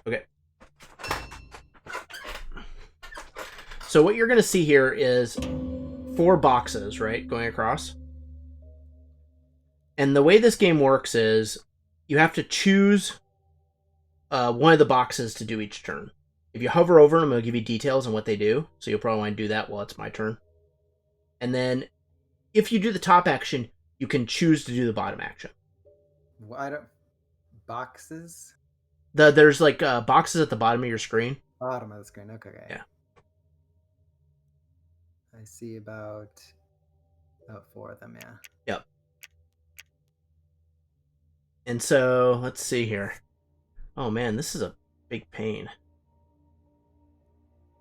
Okay. So what you're going to see here is 4 boxes, right, going across. And the way this game works is you have to choose one of the boxes to do each turn. If you hover over them, it'll give you details on what they do. So you'll probably want to do that while it's my turn. And then if you do the top action, you can choose to do the bottom action. Well, I don't... Boxes? There's like boxes at the bottom of your screen. Bottom of the screen. Okay. Yeah. I see about 4 of them, yeah. Yep. And so, let's see here. Oh man, this is a big pain.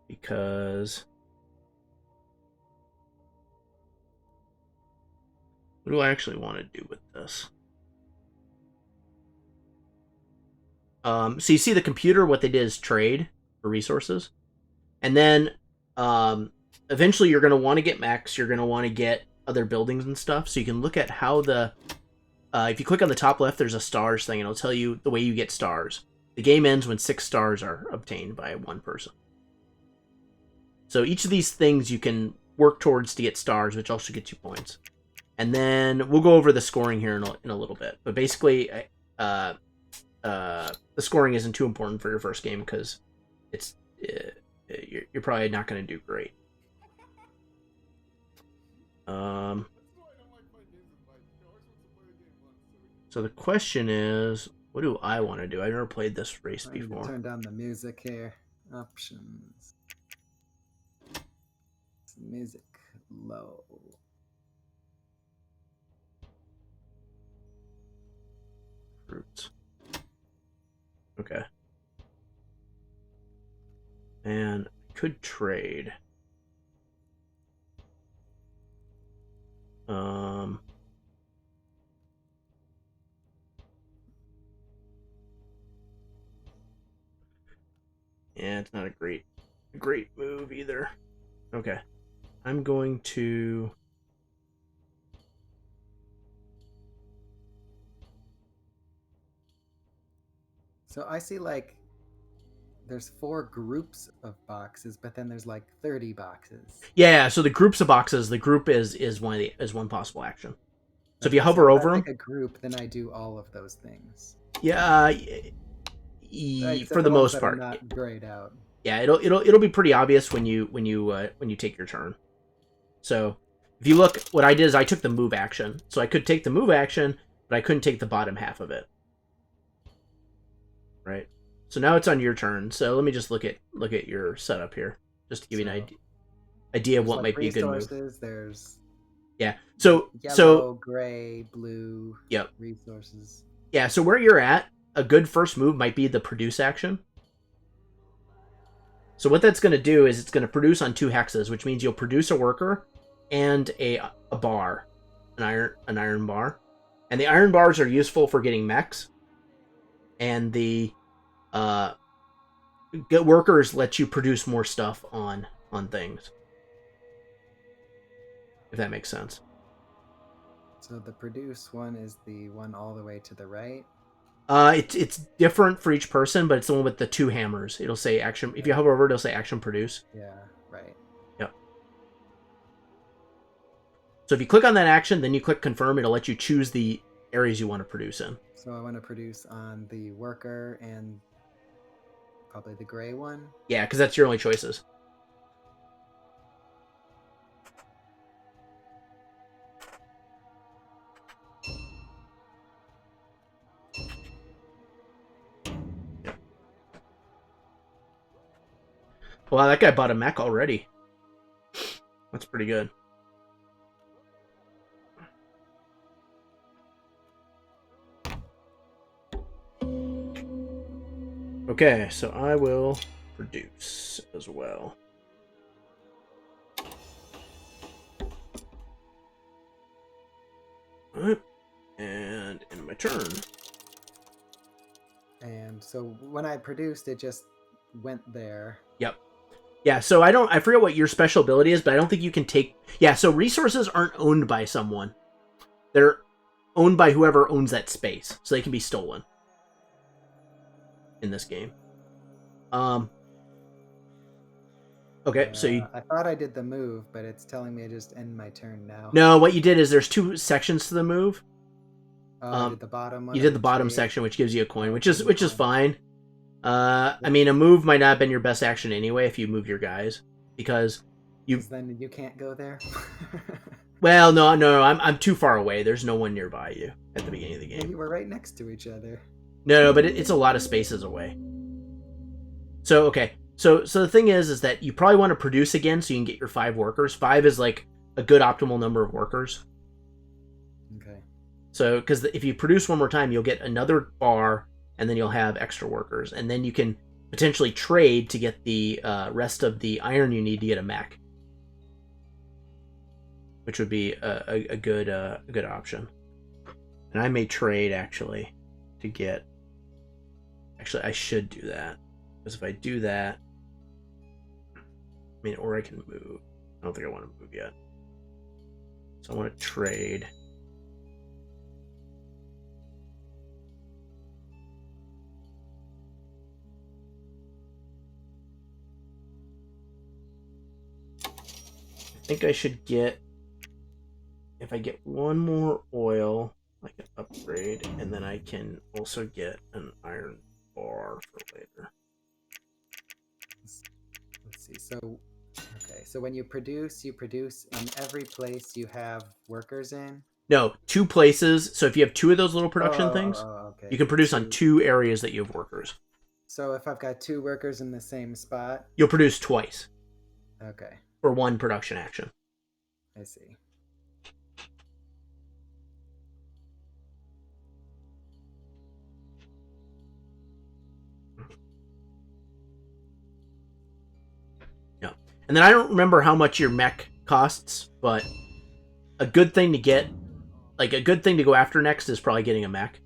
Because... what do I actually want to do with this? So you see the computer, what they did is trade for resources. And then eventually you're going to want to get mechs. You're going to want to get other buildings and stuff. So you can look at how the... if you click on the top left, there's a stars thing, and it'll tell you the way you get stars. The game ends when 6 stars are obtained by one person. So each of these things you can work towards to get stars, which also gets you points. And then we'll go over the scoring here in a little bit. But basically, the scoring isn't too important for your first game because it's you're probably not going to do great. So the question is, what do I want to do? I've never played this race before. Turn down the music here. Options. Music low. Fruits. Okay. And I could trade. Yeah, it's not a great move either. Okay. I'm going to... So I see like there's 4 groups of boxes, but then there's like 30 boxes. Yeah, so the groups of boxes, the group is one possible action. So if you hover over them, like a group, then I do all of those things. Yeah, for the most part. Not grayed out. Yeah, it'll be pretty obvious when you take your turn. So if you look, what I did is I took the move action. So I could take the move action, but I couldn't take the bottom half of it. Right. So now it's on your turn. So let me just look at your setup here, just to give you an idea of what might be a good move. There's So yellow, gray, blue. Yep. Resources. Yeah. So where you're at, a good first move might be the produce action. So what that's going to do is it's going to produce on 2 hexes, which means you'll produce a worker and a bar, an iron bar, and the iron bars are useful for getting mechs, and the get workers let you produce more stuff on things, if that makes sense. So the produce one is the one all the way to the right. It's different for each person, but it's the one with the 2 hammers. It'll say action. If you hover over it, it'll say action produce. Yeah, right. Yep. So if you click on that action, then you click confirm, it'll let you choose the areas you want to produce in. So I want to produce on the worker and probably the gray one. Yeah, because that's your only choices. Wow, that guy bought a mech already. That's pretty good. Okay, so I will produce as well. Alright, and in my turn. And so when I produced, it just went there. Yep. Yeah, so I forget what your special ability is, but I don't think you can take... Yeah, so resources aren't owned by someone. They're owned by whoever owns that space, so they can be stolen in this game. Um. Okay, so you I thought I did the move, but it's telling me to just end my turn now. no. What you did is there's two sections to the move. Oh, I did the bottom You one did of the the bottom trade. section, which gives you a coin, Oh, which give is me a which is coin. fine. I mean, a move might not have been your best action anyway if you move your guys because you. Because then you can't go there. Well, no, I'm too far away. There's no one nearby you at the beginning of the Well, game. you were right next to each other. No, but it's a lot of spaces away. So okay, so the thing is that you probably want to produce again so you can get your 5 workers. 5 is like a good optimal number of workers. Okay. So because if you produce one more time, you'll get another bar, and then you'll have extra workers, and then you can potentially trade to get the rest of the iron you need to get a mech, which would be a good option. And I may trade actually to get. Actually, I should do that because if I do that, I mean, or I can move. I don't think I want to move yet, so I want to trade. I think I should get, if I get one more oil, I can upgrade, and then I can also get an iron bar for later. Let's see. So, okay. So when you produce in every place you have workers in. No, 2 places. So if you have 2 of those little production things, Okay. you can produce on Two. 2 areas that you have workers. So if I've got 2 workers in the same spot. You'll produce twice. Okay. For 1 production action. I see. Yeah. And then I don't remember how much your mech costs, but a good thing to get, like a good thing to go after next is probably getting a mech.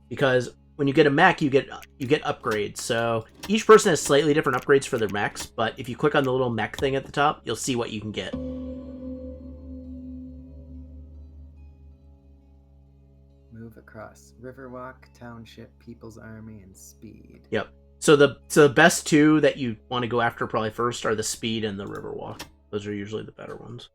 Because when you get a mech, you get upgrades. So each person has slightly different upgrades for their mechs, but if you click on the little mech thing at the top, you'll see what you can get. Move across Riverwalk, Township, People's Army, and Speed. Yep. So the best 2 that you want to go after probably first are the Speed and the Riverwalk. Those are usually the better ones.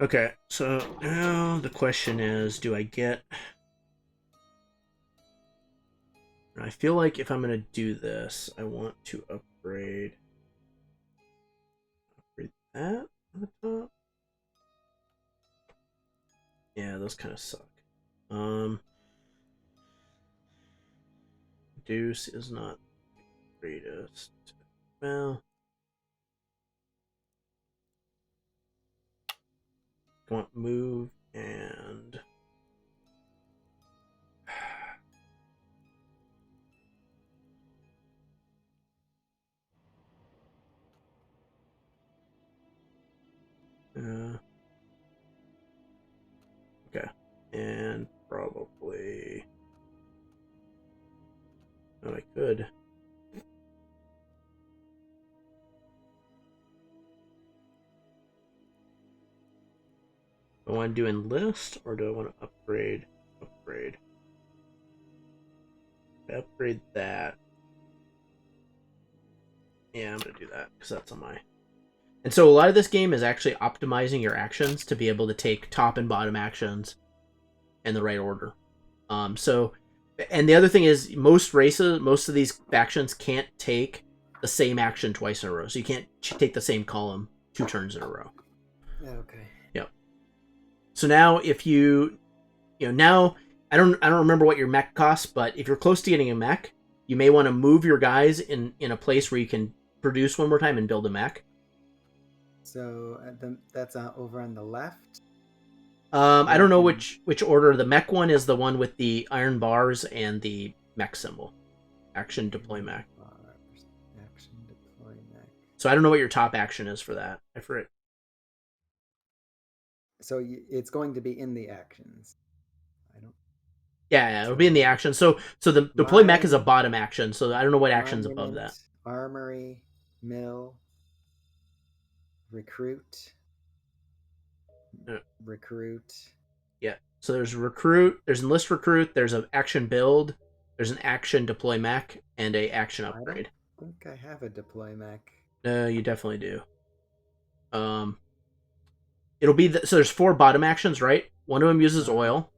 Okay, so now the question is, do I get... I feel like if I'm going to do this, I want to upgrade that on the top. Yeah, those kind of suck. Deuce is not the greatest. Well, I want move and okay, and probably I could. Do I want to do enlist or do I want to upgrade? Upgrade. Upgrade that. Yeah, I'm gonna do that because that's on my. And so a lot of this game is actually optimizing your actions to be able to take top and bottom actions in the right order. So, and the other thing is most races, most of these factions can't take the same action twice in a row. So you can't take the same column 2 turns in a row. Okay. Yep. So now if you now I don't remember what your mech costs, but if you're close to getting a mech, you may want to move your guys in a place where you can produce one more time and build a mech. So that's over on the left. I don't know which order. The mech one is the one with the iron bars and the mech symbol. Action deploy mech. Action deploy mech. So I don't know what your top action is for that. I forget. So it's going to be in the actions. I don't. Yeah, it'll be in the action. So the deploy mech is a Mine, bottom action. So I don't know what action's above that. monument, armory, mill, recruit, Yeah. recruit. Yeah. So there's recruit, there's enlist recruit, there's an action build, there's an action deploy mech, and a action I don't upgrade. think I have a deploy mech. No, you definitely do. Um, it'll be so there's 4 bottom actions, right? One of them uses Uh-huh. oil.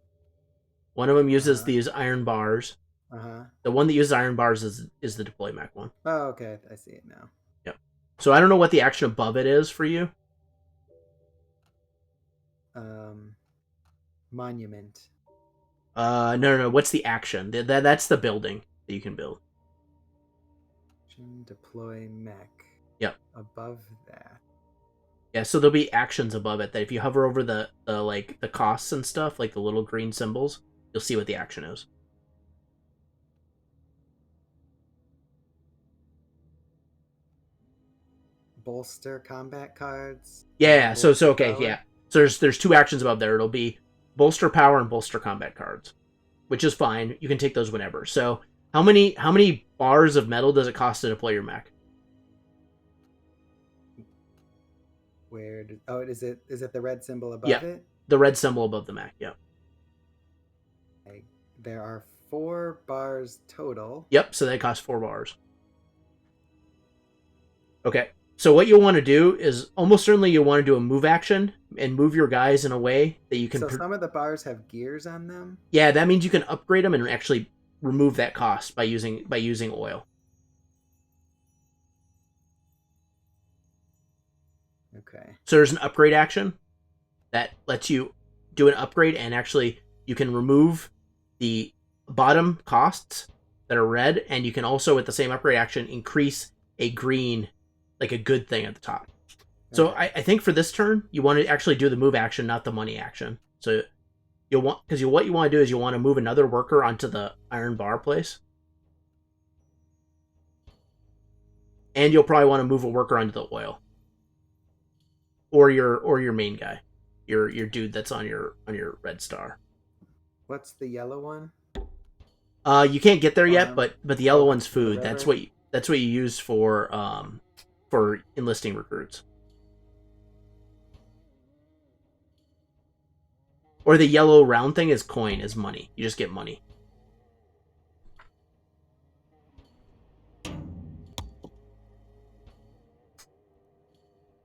One of them uses Uh-huh. these iron bars. Uh-huh. The one that uses iron bars is the deploy mech one. Oh, okay. I see it now. Yep. So I don't know what the action above it is for you. Um, monument. No. What's the action? That's the building that you can build. Deploy mech. Yep. Above that. Yeah, so there'll be actions above it that if you hover over the like the costs and stuff, like the little green symbols, you'll see what the action is. Bolster combat cards. Yeah, so Bolster okay, power. yeah. So there's 2 actions above there. It'll be bolster power and bolster combat cards, which is fine. You can take those whenever. So how many bars of metal does it cost to deploy your mech? Where did, oh, is it the red symbol above Yeah, it? the red symbol above the mech. Yeah. There are 4 bars total. Yep. So they cost 4 bars. Okay. So what you'll want to do is almost certainly you'll want to do a move action and move your guys in a way that you can. So some of the bars have gears on them. Yeah, that means you can upgrade them and actually remove that cost by using oil. Okay. So there's an upgrade action that lets you do an upgrade and actually you can remove the bottom costs that are red, and you can also, with the same upgrade action, increase a green, like a good thing at the top. So Okay. I think for this turn, you want to actually do the move action, not the money action. So you'll want, because what you want to do is you want to move another worker onto the iron bar place, and you'll probably want to move a worker onto the oil, or your main guy, your dude that's on your red star. What's the yellow one? You can't get there yet, Farm. but the yellow Oh, one's the food. river. That's what you use for enlisting recruits. Or the yellow round thing is coin, is money. You just get money.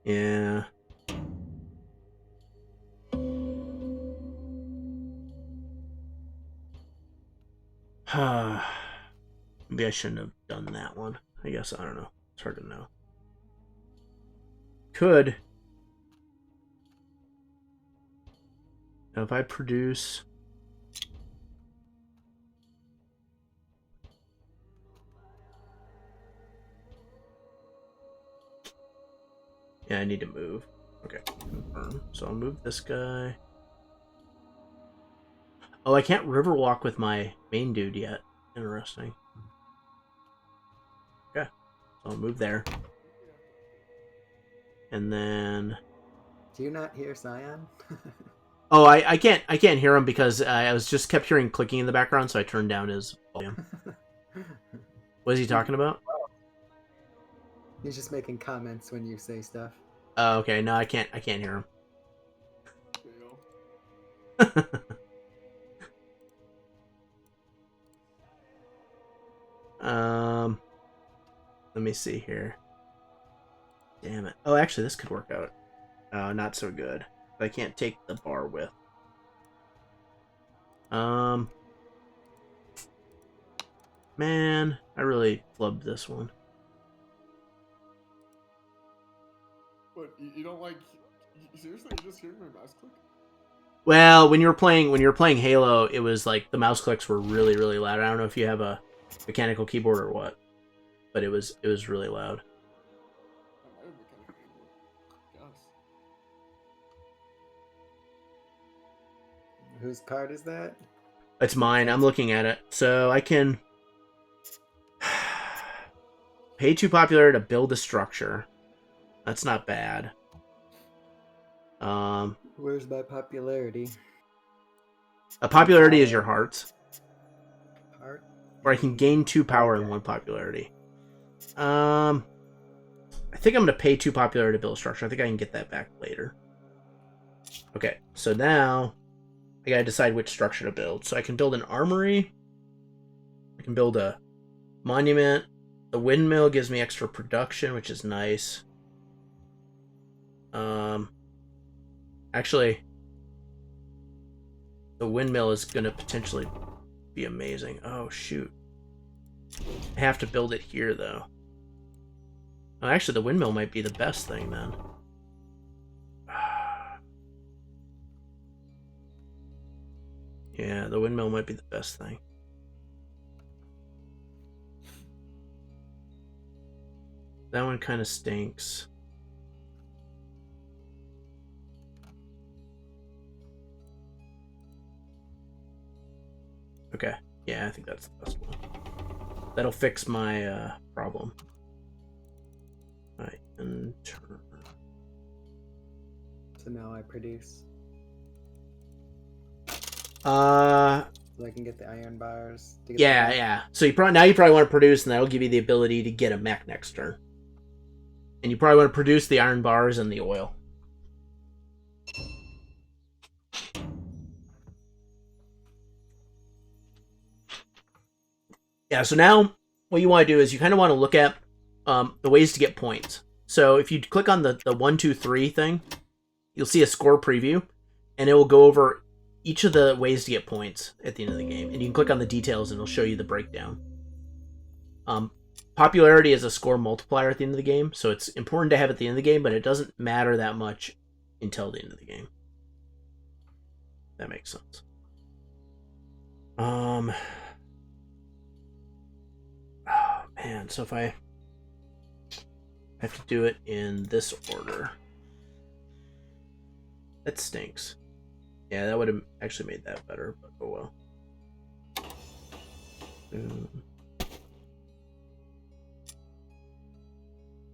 Yeah. Maybe I shouldn't have done that one. I guess, I don't know. It's hard to know. Could. Now if I produce... Yeah, I need to move. Okay, confirm. So I'll move this guy. Oh, I can't riverwalk with my main dude yet. Interesting. Okay, so I'll move there. And then... Do you not hear Scion? Oh, I can't hear him because I was just kept hearing clicking in the background, so I turned down his volume. What is he talking about? He's just making comments when you say stuff. Oh, okay. No, I can't hear him. Let me see here. Damn it. Oh, actually, this could work out. Oh, not so good. I can't take the bar with. Man, I really flubbed this one. What, you don't like... Seriously, you just hearing my mouse click? Well, when you were playing Halo, it was like the mouse clicks were really, really loud. I don't know if you have a mechanical keyboard or what, but it was really loud. I might have mechanical keyboard. Gosh. Whose card is that? It's mine. I'm looking at it. So I can pay 2 popular to build a structure. That's not bad. Where's my popularity? A popularity is your hearts. art. Or I can gain 2 power and 1 popularity. I think I'm going to pay 2 popularity to build a structure. I think I can get that back later. Okay, so now I got to decide which structure to build. So I can build an armory. I can build a monument. The windmill gives me extra production, which is nice. Actually, the windmill is going to potentially be amazing. Oh, shoot. I have to build it here, though. Oh, actually, the windmill might be the best thing, then. Yeah, the windmill might be the best thing. That one kind of stinks. Okay. Yeah, I think that's the best one. That'll fix my problem. Alright, and turn. So now I produce. So I can get the iron bars. To get yeah. So you probably want to produce, and that'll give you the ability to get a mech next turn. And you probably want to produce the iron bars and the oil. Yeah, so now what you want to do is you kind of want to look at the ways to get points. So if you click on the 1, 2, 3 thing, you'll see a score preview, and it will go over each of the ways to get points at the end of the game. And you can click on the details, and it'll show you the breakdown. Popularity is a score multiplier at the end of the game, so it's important to have at the end of the game, but it doesn't matter that much until the end of the game. That makes sense. Oh man, so if I have to do it in this order, that stinks. Yeah, that would have actually made that better, but oh well.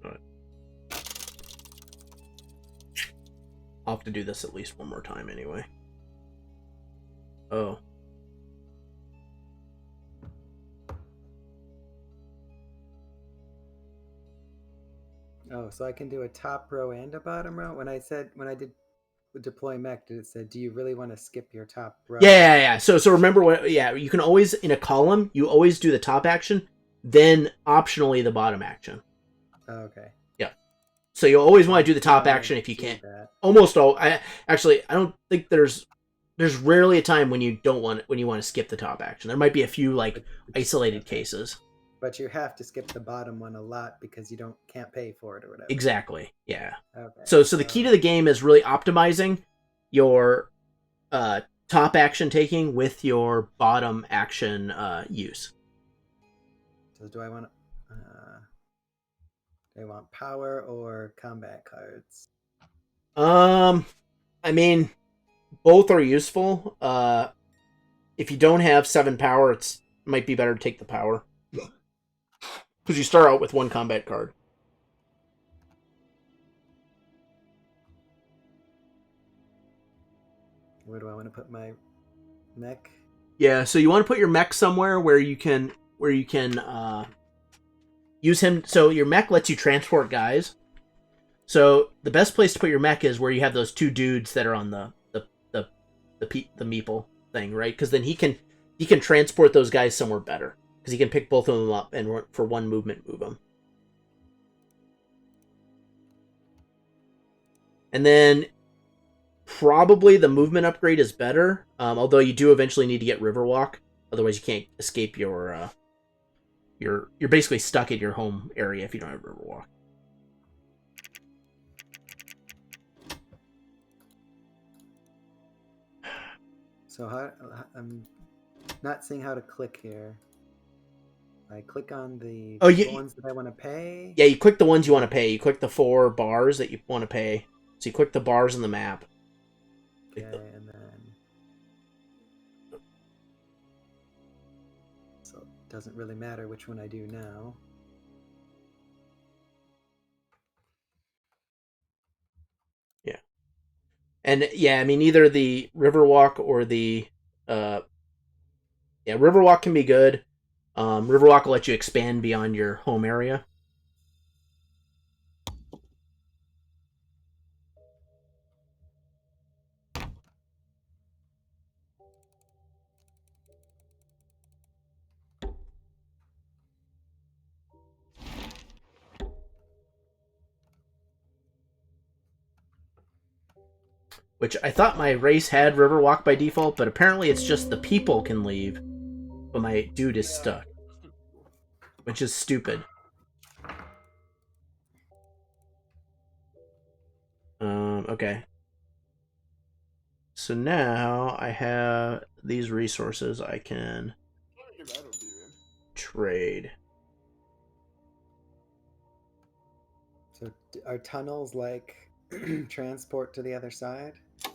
Alright. I'll have to do this at least one more time anyway. Oh. Oh, so I can do a top row and a bottom row? When I did deploy mech, did it say, do you really want to skip your top row? Yeah. So remember what? Yeah, you can always in a column. You always do the top action, then optionally the bottom action. Oh, okay. Yeah. So you always want to do the top action if you can. Almost all. I don't think there's rarely a time when you want to skip the top action. There might be a few like isolated cases. But you have to skip the bottom one a lot because you can't pay for it or whatever. Exactly. Yeah. Okay. So the key to the game is really optimizing your top action taking with your bottom action use. So do I want power or combat cards? I mean, both are useful. If you don't have 7 power, it might be better to take the power. Because you start out with 1 combat card. Where do I want to put my mech? Yeah, so you want to put your mech somewhere where you can use him. So your mech lets you transport guys. So the best place to put your mech is where you have those 2 dudes that are on the meeple thing, right? Because then he can transport those guys somewhere better. Because he can pick both of them up and for 1 movement move them. And then probably the movement upgrade is better, although you do eventually need to get Riverwalk. Otherwise you can't escape your... You're basically stuck in your home area if you don't have Riverwalk. So I'm not seeing how to click here. I click on the ones that I want to pay. Yeah, you click the ones you want to pay. You click the 4 bars that you want to pay. So you click the bars in the map. Okay, and then... So it doesn't really matter which one I do now. Yeah. And yeah, I mean, either the Riverwalk or the... Riverwalk can be good. Riverwalk will let you expand beyond your home area. Which I thought my race had Riverwalk by default, but apparently it's just the people can leave, but my dude is stuck. Which is stupid. Okay. So now I have these resources I can trade. So are tunnels like transport to the other side?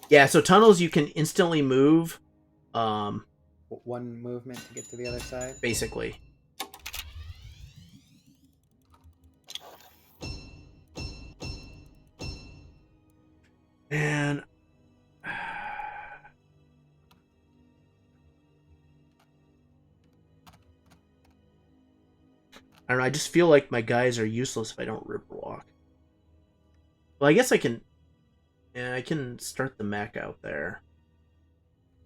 Yeah, so tunnels you can instantly move. One movement to get to the other side? Basically. And I don't know, I just feel like my guys are useless if I don't Riverwalk. Well, I guess I can... Yeah, I can start the mech out there.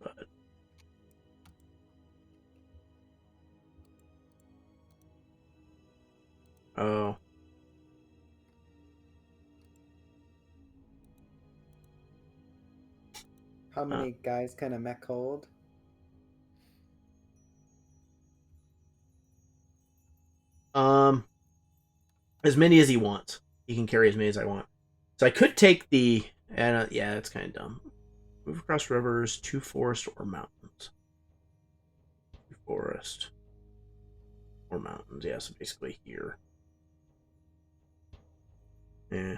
But... Oh. How many guys can a mech hold? As many as he wants. He can carry as many as I want. So I could take the... yeah, that's kind of dumb. Move across rivers, 2 forest or mountains. 2 forest or mountains. Yeah, so basically here. Yeah.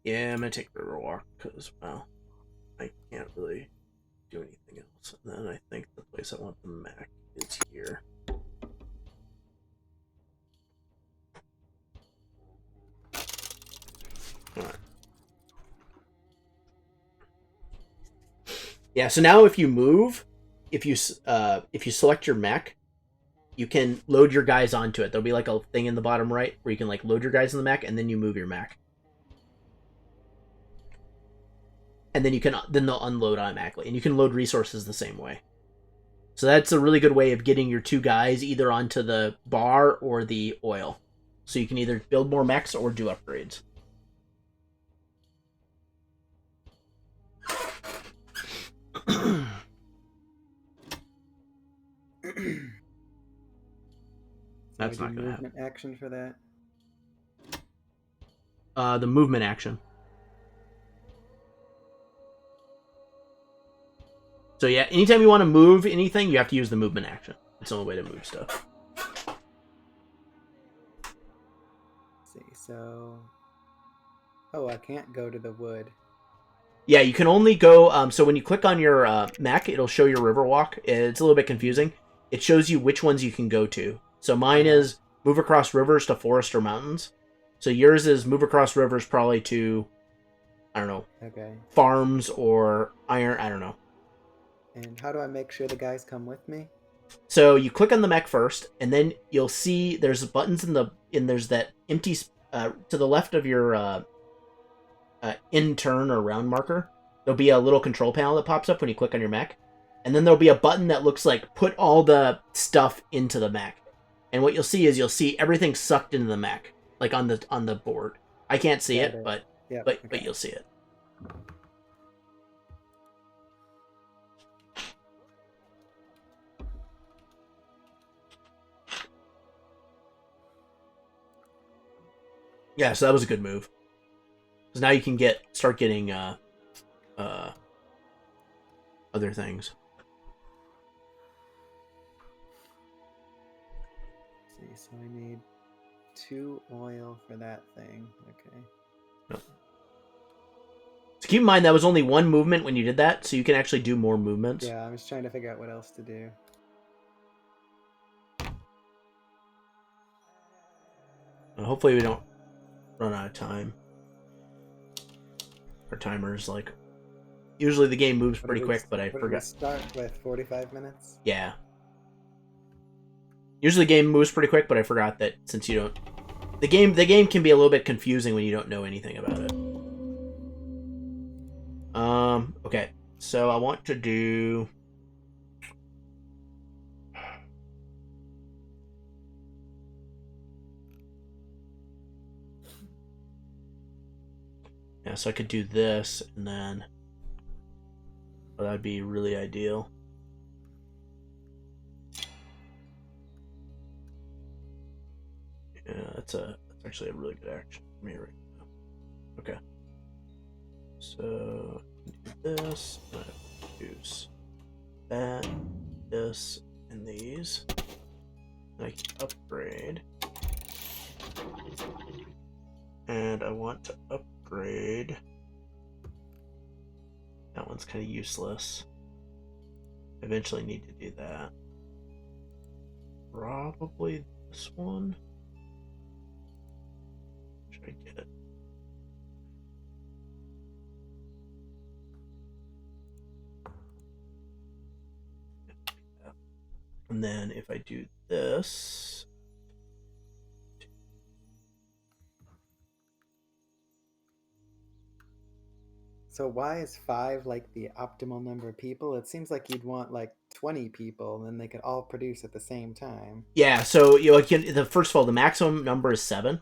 Yeah, I'm gonna take Riverwalk because, well, I can't really do anything else. And then I think the place I want the mech is here. Alright. Yeah, so now if you move, if you select your mech, you can load your guys onto it. There'll be like a thing in the bottom right where you can like load your guys in the mech, and then you move your mech. And then they'll unload automatically, and you can load resources the same way. So that's a really good way of getting your 2 guys either onto the bar or the oil. So you can either build more mechs or do upgrades. That's not going to happen. Movement action for that? The movement action. So yeah, anytime you want to move anything, you have to use the movement action. It's the only way to move stuff. Let's see, so... Oh, I can't go to the wood. Yeah, you can only go... so when you click on your mech, it'll show your Riverwalk. It's a little bit confusing. It shows you which ones you can go to. So mine is move across rivers to forest or mountains. So yours is move across rivers probably to, I don't know, farms or iron, I don't know. And how do I make sure the guys come with me? So you click on the mech first, and then you'll see there's buttons there's that empty, to the left of your in turn or round marker. There'll be a little control panel that pops up when you click on your mech. And then there'll be a button that looks like put all the stuff into the mech. And what you'll see everything sucked into the mech, like on the board. I can't see it, but you'll see it. Yeah, so that was a good move. Because now you can start getting other things. Let's see, so I need 2 oil for that thing. Okay. Yep. So keep in mind that was only 1 movement when you did that, so you can actually do more movements. Yeah, I was trying to figure out what else to do. Hopefully we don't run out of time. Our timer's like... Usually the game moves pretty quick, but I What did forgot. we start with 45 minutes? Yeah. Usually the game moves pretty quick, but I forgot that since you don't... The game can be a little bit confusing when you don't know anything about it. Okay. So I want to do... Yeah, so I could do this, and then... Well, that'd be really ideal. Yeah, that's actually a really good action for me right now. Okay. So, do this, and I use that, this, and these. And I can upgrade. And I want to upgrade... That one's kind of useless. Eventually need to do that. Probably this one. Should I get it? And then if I do this... So why is 5 like the optimal number of people? It seems like you'd want like 20 people, and then they could all produce at the same time. Yeah, so first of all, the maximum number is 7.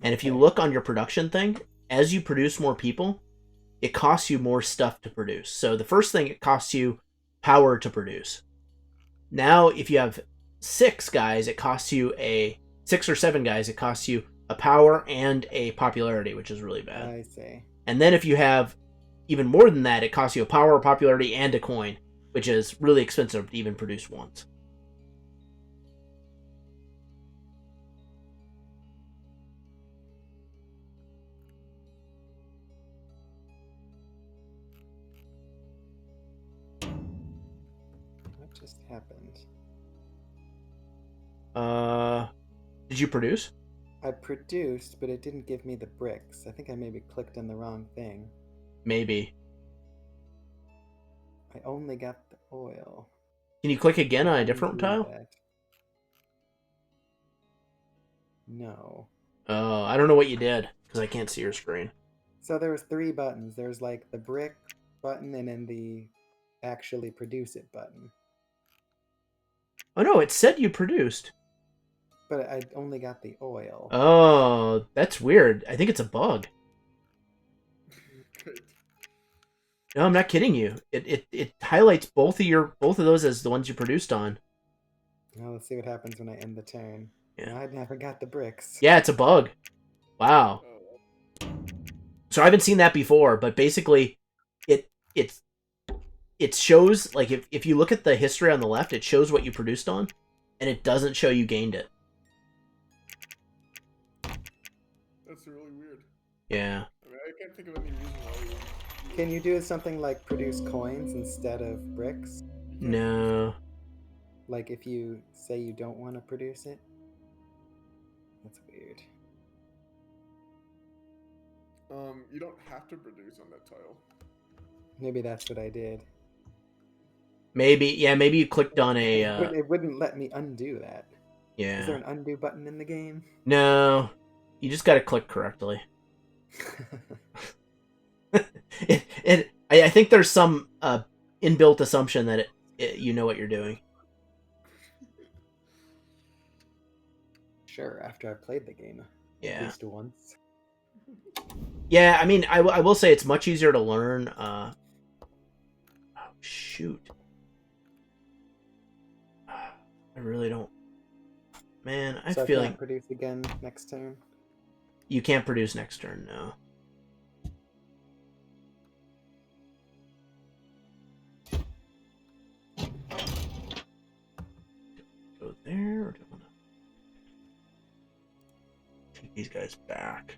And if you look on your production thing, as you produce more people, it costs you more stuff to produce. So the first thing, it costs you power to produce. Now, if you have 6 guys, it costs you 6 or 7 guys, it costs you a power and a popularity, which is really bad. I see. And then if you have even more than that, it costs you a power, a popularity, and a coin, which is really expensive to even produce once. What just happened? Did you produce? I produced, but it didn't give me the bricks. I think I maybe clicked on the wrong thing. Maybe. I only got the oil. Can you click again on a different tile? That. No. Oh, I don't know what you did, because I can't see your screen. So there was 3 buttons. There's like the brick button and then the actually produce it button. Oh no, it said you produced. But I only got the oil. Oh, that's weird. I think it's a bug. No, I'm not kidding you. It highlights both of those as the ones you produced on. Now let's see what happens when I end the turn. Yeah. I never got the bricks. Yeah, it's a bug. Wow. So I haven't seen that before, but basically it shows, like, if you look at the history on the left, it shows what you produced on, and it doesn't show you gained it. That's really weird. Yeah. I mean, I can't think of any reason why you... Can you do something like produce coins instead of bricks? No. Like if you say you don't want to produce it? That's weird. You don't have to produce on that tile. Maybe that's what I did. Maybe you clicked on a... It wouldn't let me undo that. Yeah. Is there an undo button in the game? No. You just gotta click correctly. I think there's some inbuilt assumption that you know what you're doing. Sure, after I've played the game at least once. Yeah, I mean, I will say it's much easier to learn. Oh, shoot. I really don't... Man, I feel like... produce again next turn? You can't produce next turn, no. Go there, or do I want to take these guys back?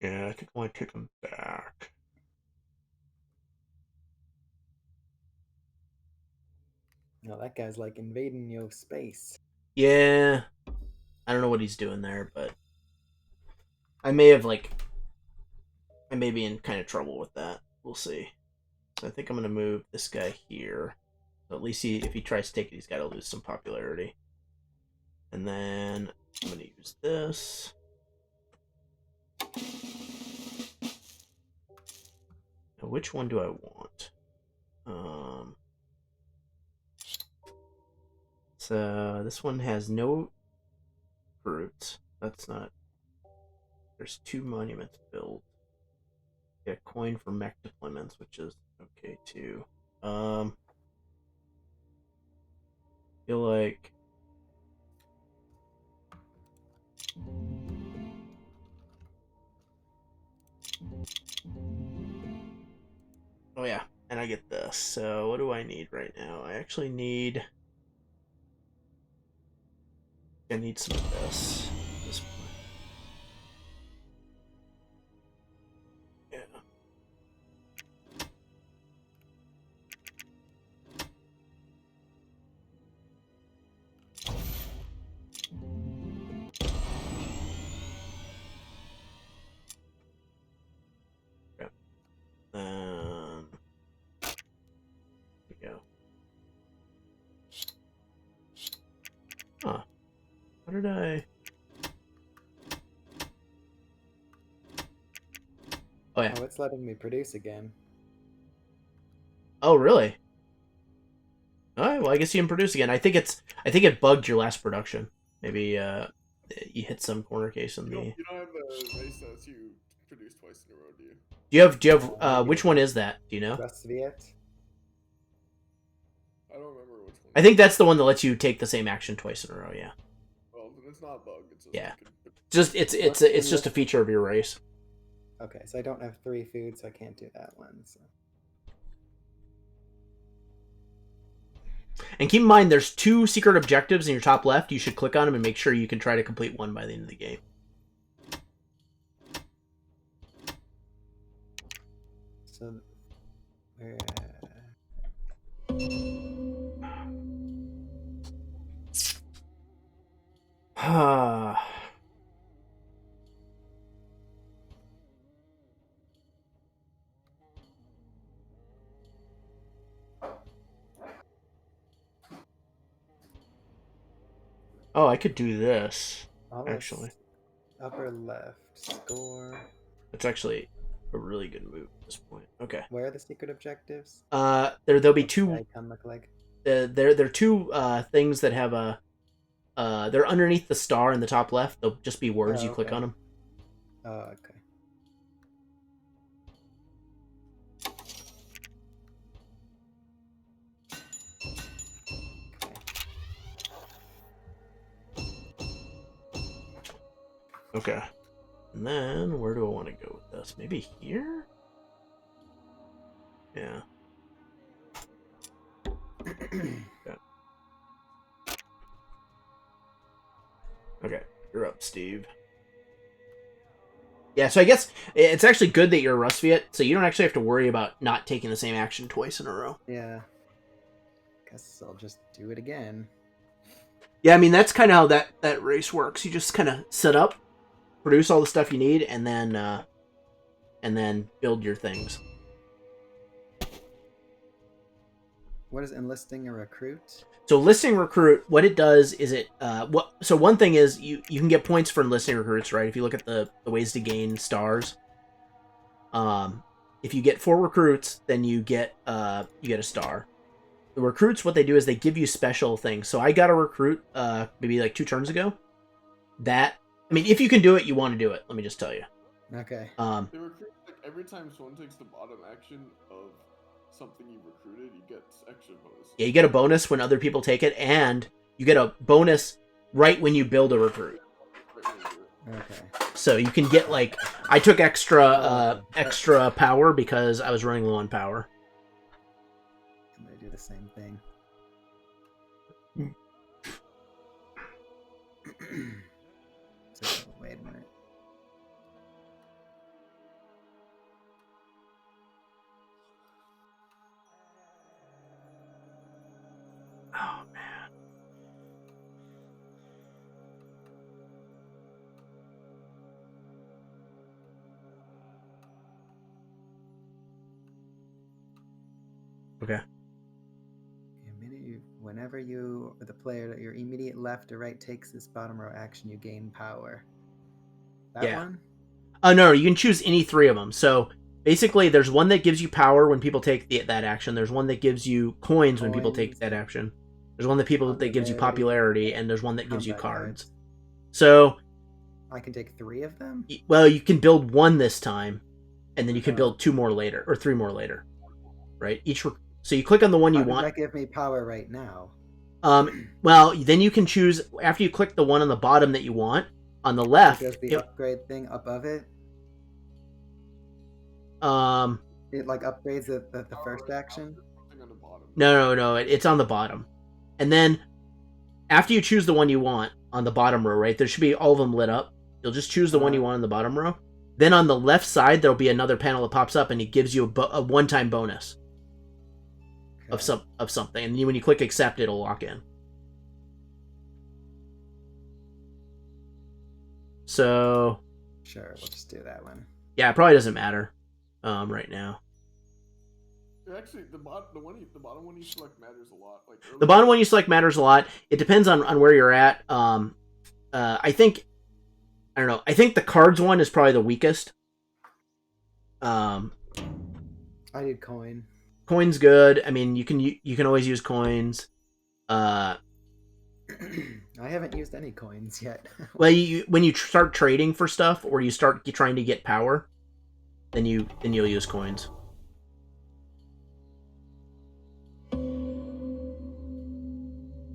Yeah, I think I want to take them back. No, that guy's like invading your space. Yeah. I don't know what he's doing there, but I may be in kind of trouble with that. We'll see. So I think I'm gonna move this guy here. So at least if he tries to take it, he's got to lose some popularity. And then I'm gonna use this. Now, which one do I want? So this one has no fruits. That's not. There's 2 monuments built. Get a coin for mech deployments, which is okay too. Feel like. Oh yeah, and I get this. So what do I need right now? I actually need. I need some of this. At this point. Yeah. Okay. There we go. Huh. How did I? Oh yeah. Oh, it's letting me produce again. Oh really? Alright, well I guess you can produce again. I think it bugged your last production. Maybe you hit some corner case in the. You don't have the race that lets you produce twice in a row, do you? Do you have which one is that? Do you know? Rusviet. I don't remember which one. I think that's the one that lets you take the same action twice in a row, yeah. Well, it's not a bug, it's just Yeah. like It's just a feature of your race. Okay, so I don't have 3 food, so I can't do that one. So. And keep in mind, there's 2 secret objectives in your top left. You should click on them and make sure you can try to complete one by the end of the game. So, where? Oh, I could do this, actually. Upper left. Score. It's actually a really good move at this point. Okay. Where are the secret objectives? There'll be 2. Icon look like? There are 2 things that have a. They're underneath the star in the top left. They'll just be words. You click on them. Oh, okay. Okay. And then, where do I want to go with this? Maybe here? Yeah. Okay. Okay, you're up, Steve. Yeah, so I guess it's actually good that you're a Rusviet, so you don't actually have to worry about not taking the same action twice in a row. Yeah. Guess I'll just do it again. Yeah, I mean, that's kind of how that race works. You just kind of set up, produce all the stuff you need, and then build your things. What is enlisting a recruit? So enlisting recruit, what it does is so one thing is you can get points for enlisting recruits, right? If you look at the ways to gain stars. If you get 4 recruits, then you get a star. The recruits, what they do is they give you special things. So I got a recruit maybe like 2 turns ago. If you can do it, you want to do it. Let me just tell you. Okay. The recruit, like, every time someone takes the bottom action of something you recruited, you get extra bonus. Yeah, you get a bonus when other people take it, and you get a bonus right when you build a recruit. Okay. So you can get, like, I took extra power because I was running low on power. I'm gonna do the same thing. So, wait a minute. Oh man. Okay. Whenever you, or the player, your immediate left or right takes this bottom row action, you gain power. That one? No, you can choose any 3 of them. So basically, there's one that gives you power when people take that action. There's one that gives you coins when people take that action. There's one that gives you popularity, and there's one that gives you cards. So I can take 3 of them? Well, you can build 1 this time, and then you can build 2 more later, or 3 more later. Right? So you click on the one you want. That give me power right now. Well, then you can choose, after you click the one on the bottom that you want, on the left. Does the upgrade thing above it? It like upgrades the first action? No, it's on the bottom. And then after you choose the one you want on the bottom row, right, there should be all of them lit up. You'll just choose the one you want on the bottom row. Then on the left side, there'll be another panel that pops up, and it gives you a one-time bonus of something. And when you click accept, it'll lock in. So sure, we'll just do that one. Yeah, it probably doesn't matter right now. Actually, the bottom one you select matters a lot. Like the bottom one you select matters a lot. It depends on where you're at. I think the cards one is probably the weakest. I did coin. Coin's good. I mean, you can always use coins. I haven't used any coins yet. Well, when you start trading for stuff, or you start trying to get power, then you'll use coins.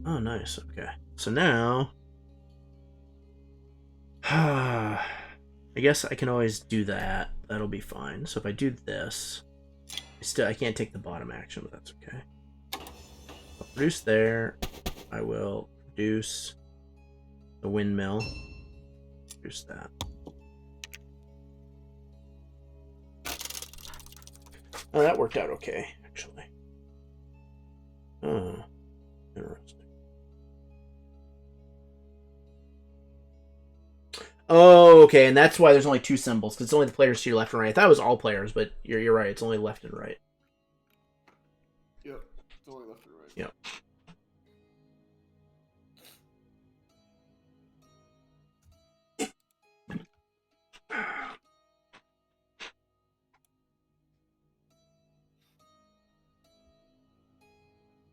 Oh, nice. Okay, so now, I guess I can always do that. That'll be fine. So if I do this, I can't take the bottom action, but that's okay. I'll produce there. I will produce the windmill. Produce that. Oh, that worked out okay, actually. Oh, interesting. Oh, okay, and that's why there's only 2 symbols, because it's only the players to your left and right. I thought it was all players, but you're right. It's only left and right. Yep, it's only left and right. Yep.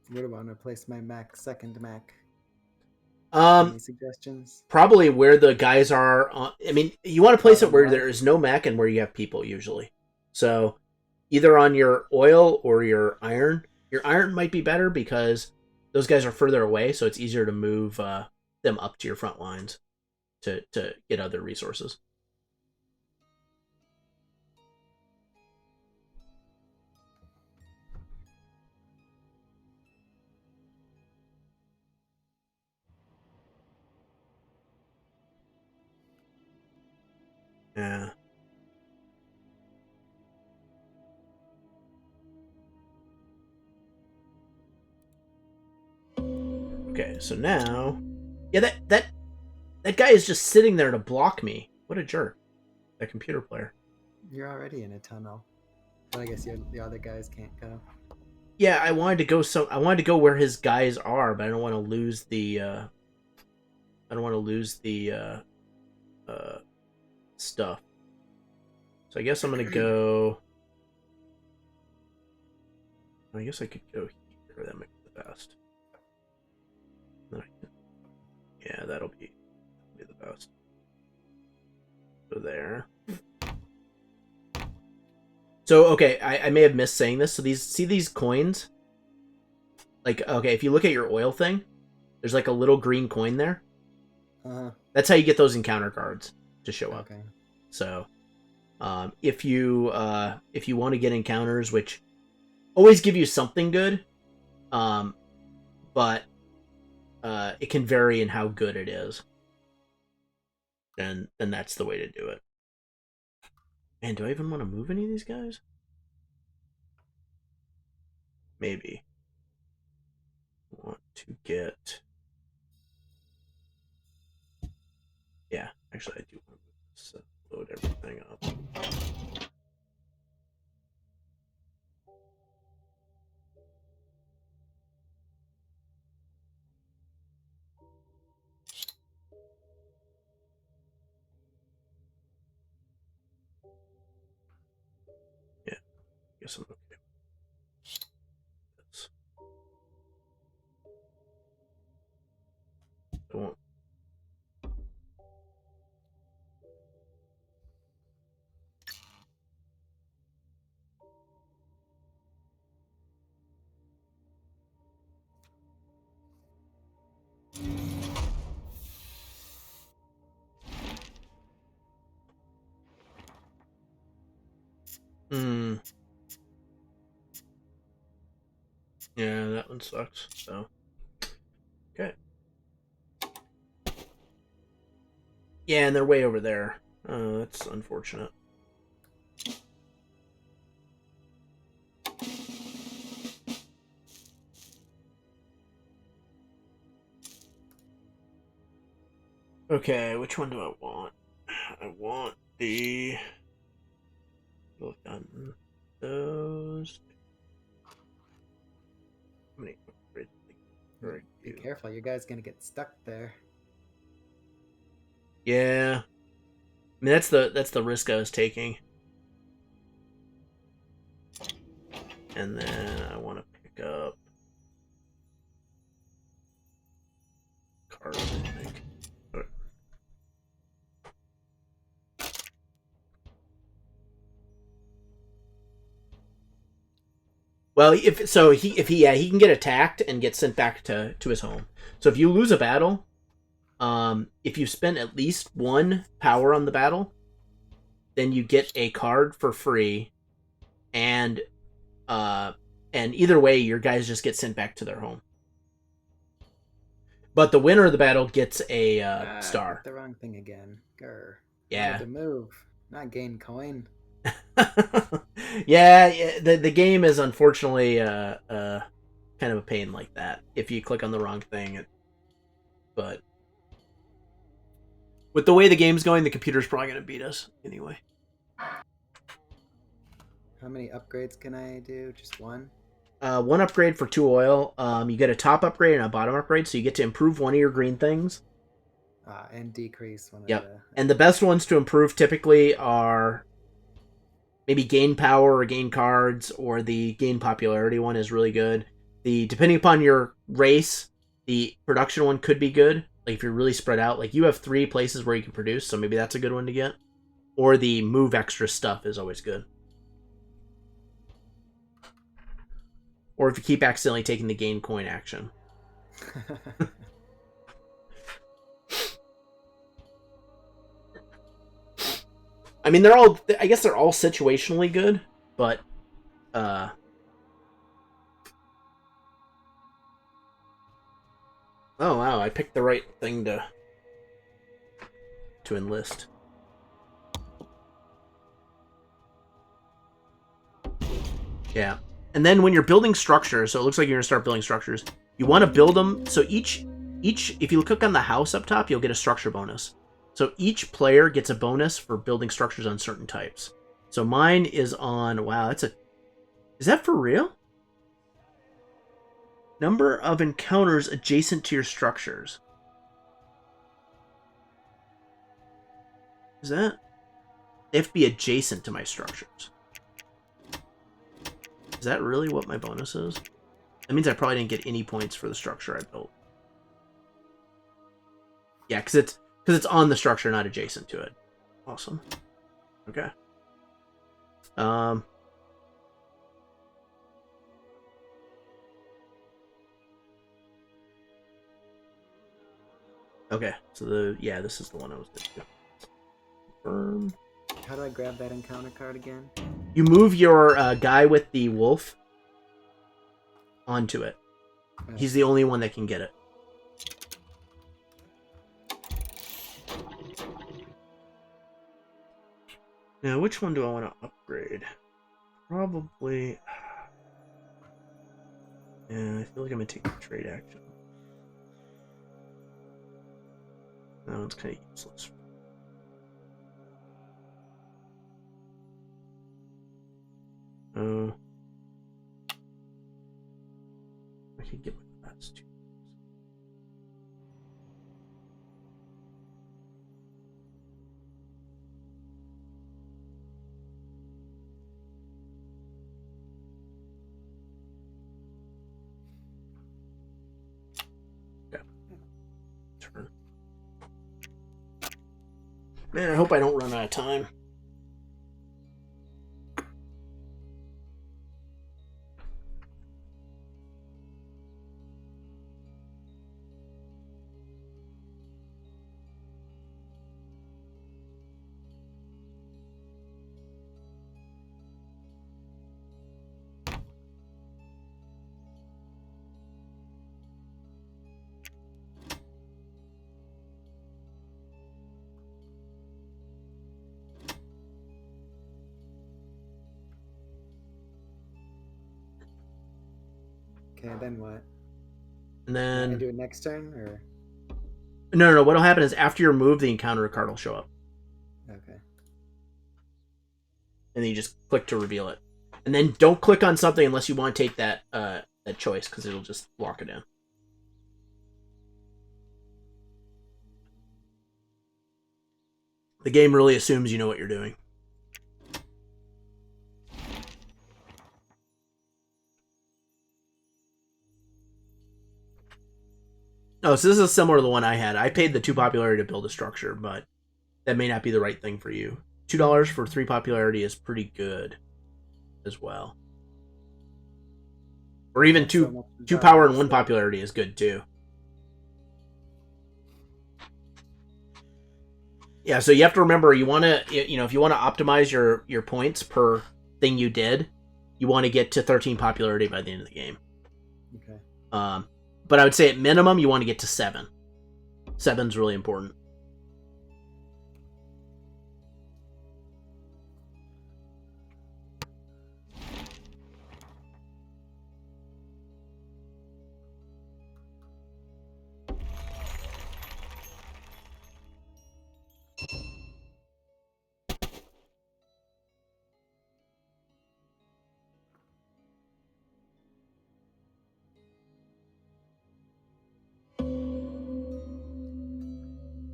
Where do I want to place my Mech? Second Mech. Any suggestions? Probably where the guys are. I mean, you want to place it where there is no mech and where you have people usually. So, either on your oil or your iron. Your iron might be better because those guys are further away, so it's easier to move them up to your front lines to get other resources. Yeah. Okay, so now, yeah, that guy is just sitting there to block me. What a jerk! That computer player. You're already in a tunnel, but I guess the other guys can't go. Yeah, I wanted to go. I wanted to go where his guys are, but I don't want to lose the. I don't want to lose the stuff. So I guess I'm gonna go. I guess I could go here. That might be the best. Yeah, that'll be the best. Go there. So okay, I may have missed saying this. So these coins? Like, okay, if you look at your oil thing, there's like a little green coin there. That's how you get those encounter cards to show up. Okay. So, if you want to get encounters, which always give you something good, but it can vary in how good it is, and that's the way to do it. Man, do I even want to move any of these guys? Maybe. I want to get. Yeah, actually, I do want to load everything up. guess I'm okay. I won't. Yeah, that one sucks. So, okay. Yeah, and they're way over there. That's unfortunate. Okay, which one do I want? I want the... Look on those. How many upgrades? Be careful, you guys gonna get stuck there. Yeah. I mean, that's the risk I was taking. And then I want to pick up cards, I think. Well, if he can get attacked and get sent back to his home. So if you lose a battle, if you spend at least 1 power on the battle, then you get a card for free, and either way, your guys just get sent back to their home. But the winner of the battle gets a star. The wrong thing again. Grr. Yeah. To move, not gain coin. Yeah, the game is unfortunately kind of a pain like that. If you click on the wrong thing, but with the way the game's going, the computer's probably going to beat us anyway. How many upgrades can I do? Just 1? 1 upgrade for 2 oil. You get a top upgrade and a bottom upgrade, so you get to improve one of your green things. And decrease one of the... And the best ones to improve typically are maybe gain power or gain cards, or the gain popularity one is really good. Depending upon your race, the production one could be good. Like if you're really spread out, like you have 3 places where you can produce, so maybe that's a good one to get. Or the move extra stuff is always good. Or if you keep accidentally taking the gain coin action. I mean, I guess they're all situationally good, but oh wow, I picked the right thing to enlist. Yeah. And then when you're building structures, so it looks like you're going to start building structures, you want to build them, so each, if you click on the house up top, you'll get a structure bonus. So each player gets a bonus for building structures on certain types. So mine is on, wow, is that for real? Number of encounters adjacent to your structures. Is that? They have to be adjacent to my structures. Is that really what my bonus is? That means I probably didn't get any points for the structure I built. Yeah, because it's on the structure, not adjacent to it. Awesome. Okay. Okay, so this is the one I was going to do. Confirm. How do I grab that encounter card again? You move your guy with the wolf onto it. Okay. He's the only one that can get it. Now, which one do I want to upgrade? Probably... Yeah, I feel like I'm going to take the trade action. That one's kind of useless. Oh. I can get my last 2. Man, I hope I don't run out of time. Okay, then what? And then I do it next turn, or no. What'll happen is after your move, the encounter card will show up, okay. and then you just click to reveal it. And then don't click on something unless you want to take that that choice, because it'll just lock it in. The game really assumes you know what you're doing. Oh, so this is similar to the one I had. I paid the 2 popularity to build a structure, but that may not be the right thing for you. $2 for 3 popularity is pretty good as well. Or even two power and 1 popularity is good too. Yeah, so you have to remember, you want to, you know, if you want to optimize your points per thing you did, you want to get to 13 popularity by the end of the game. Okay. But I would say at minimum, you want to get to 7. 7's really important.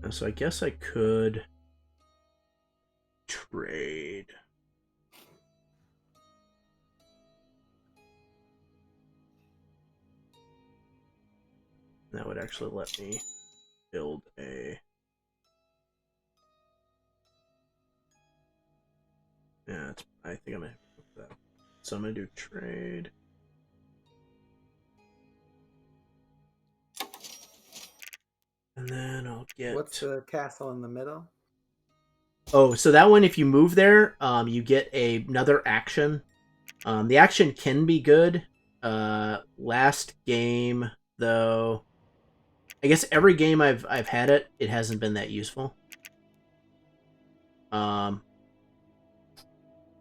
So I guess I could trade. That would actually let me build a... Yeah, I think I'm going to put that. So I'm going to do trade. And then I'll get... What's the castle in the middle? Oh, so that one, if you move there, you get another action. The action can be good. Last game, though, I guess every game I've had it hasn't been that useful. And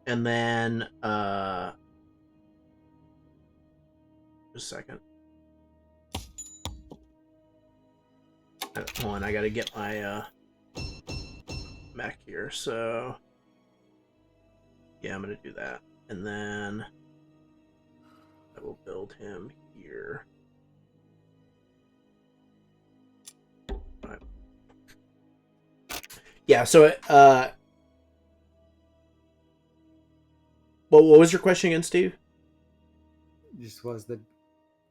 then just a second. Hold on, I gotta get my Mech here. So yeah, I'm gonna do that, and then I will build him here. Right. Yeah. So what was your question again, Steve? Just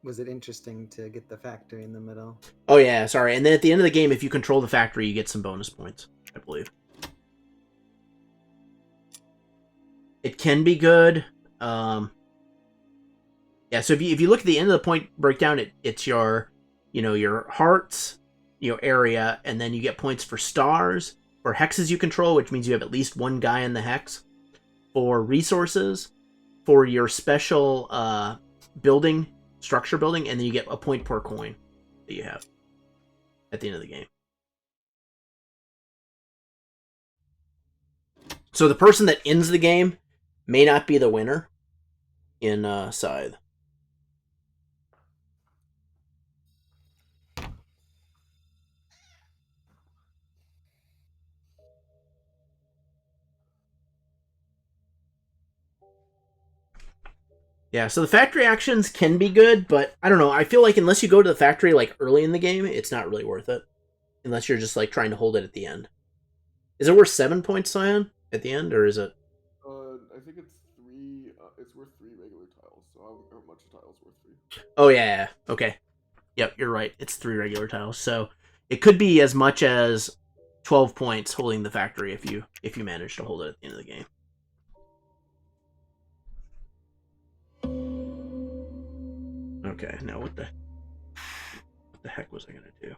was it interesting to get the factory in the middle? Oh yeah, sorry. And then at the end of the game, if you control the factory, you get some bonus points, I believe. It can be good. Yeah, so if you look at the end of the point breakdown, it's your, you know, your hearts, you know, area, and then you get points for stars, for hexes you control, which means you have at least one guy in the hex, for resources, for your special building, structure building, and then you get a point per coin that you have at the end of the game. So the person that ends the game may not be the winner in Scythe. Yeah, so the factory actions can be good, but I don't know. I feel like unless you go to the factory like early in the game, it's not really worth it. Unless you're just like trying to hold it at the end. Is it worth 7 points, Cyan, at the end, or is it? I think it's 3. It's worth 3 regular tiles. So how much a tile's worth 3? Oh yeah. Okay. Yep, you're right. It's 3 regular tiles, so it could be as much as 12 points holding the factory if you manage to hold it at the end of the game. Okay, now what the heck was I gonna do?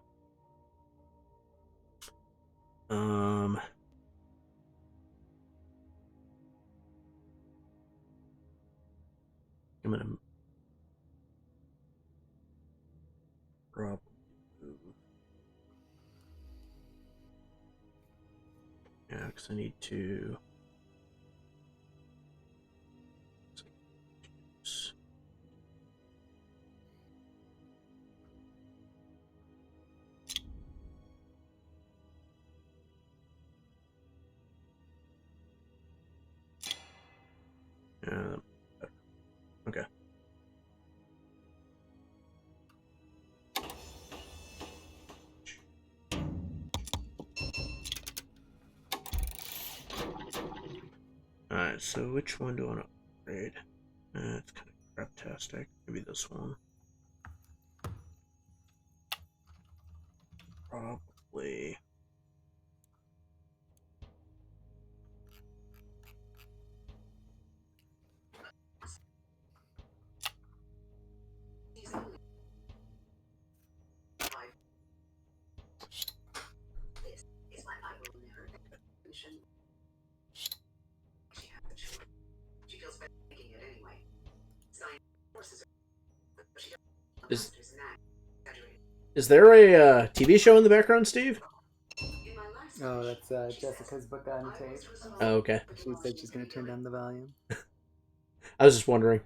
I'm gonna probably move. Yeah, because I need to. Okay. Alright, so which one do I want to upgrade? It's kind of craptastic. Maybe this one. Probably. Is there a TV show in the background, Steve? Oh, that's Jessica's book on tape. Oh, okay. She said she's going to turn down the volume. I was just wondering.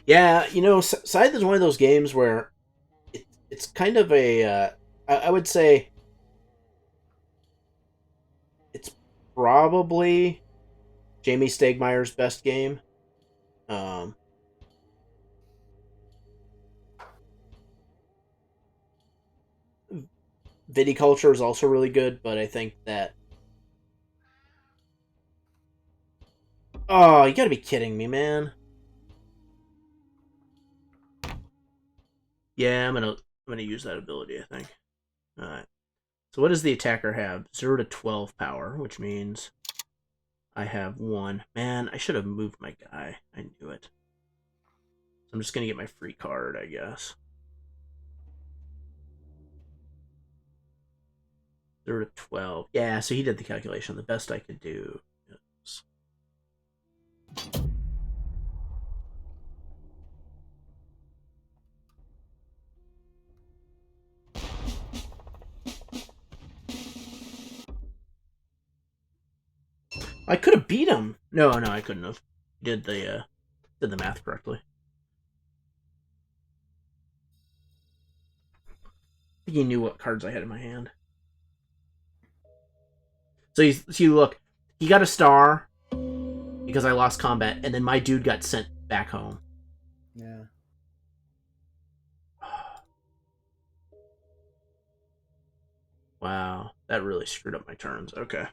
Yeah, you know, Scythe is one of those games where it's kind of a... I would say it's probably Jamie Stegmaier's best game. Viticulture is also really good, but I think that... Oh, you gotta be kidding me, man. Yeah, I'm gonna use that ability, I think. Alright. So what does the attacker have? 0 to 12 power, which means I have 1. Man, I should have moved my guy. I knew it. So I'm just gonna get my free card, I guess. 0 to 12. Yeah, so he did the calculation. The best I could do is... I could have beat him. No, I couldn't have. Did the math correctly. I think he knew what cards I had in my hand. So you look, he got a star because I lost combat, and then my dude got sent back home. Yeah. Wow, that really screwed up my turns. Okay.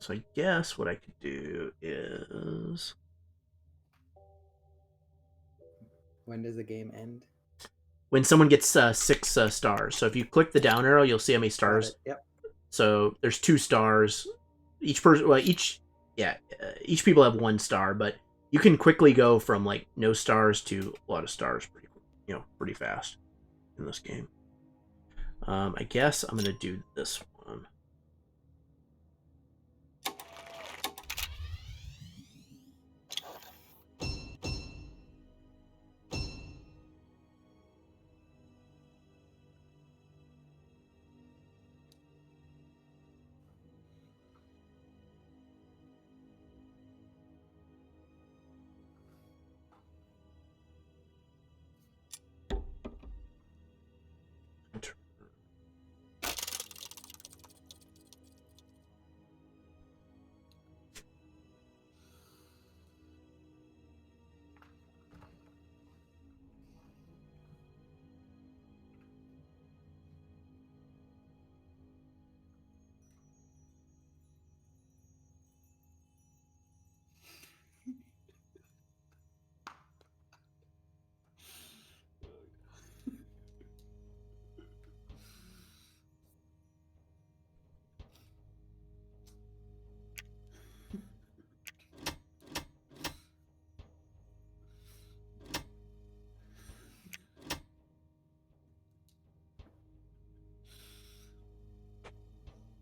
So I guess what I could do is... When does the game end? When someone gets 6 stars. So if you click the down arrow, you'll see how many stars. Yep. So there's 2 stars. Each person, well, each people have 1 star, but you can quickly go from like no stars to a lot of stars pretty fast in this game. I guess I'm gonna do this one.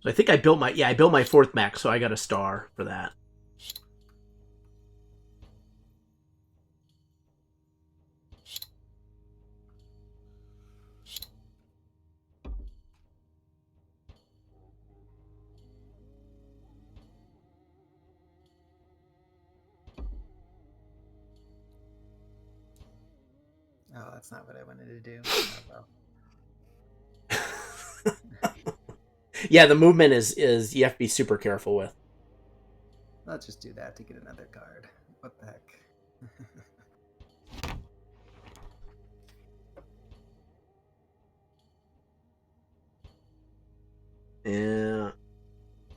So I think I built my fourth mech, so I got a star for that. Oh, that's not what I wanted to do. Oh, well. Yeah, the movement is you have to be super careful with. I'll just do that to get another card. What the heck? Yeah.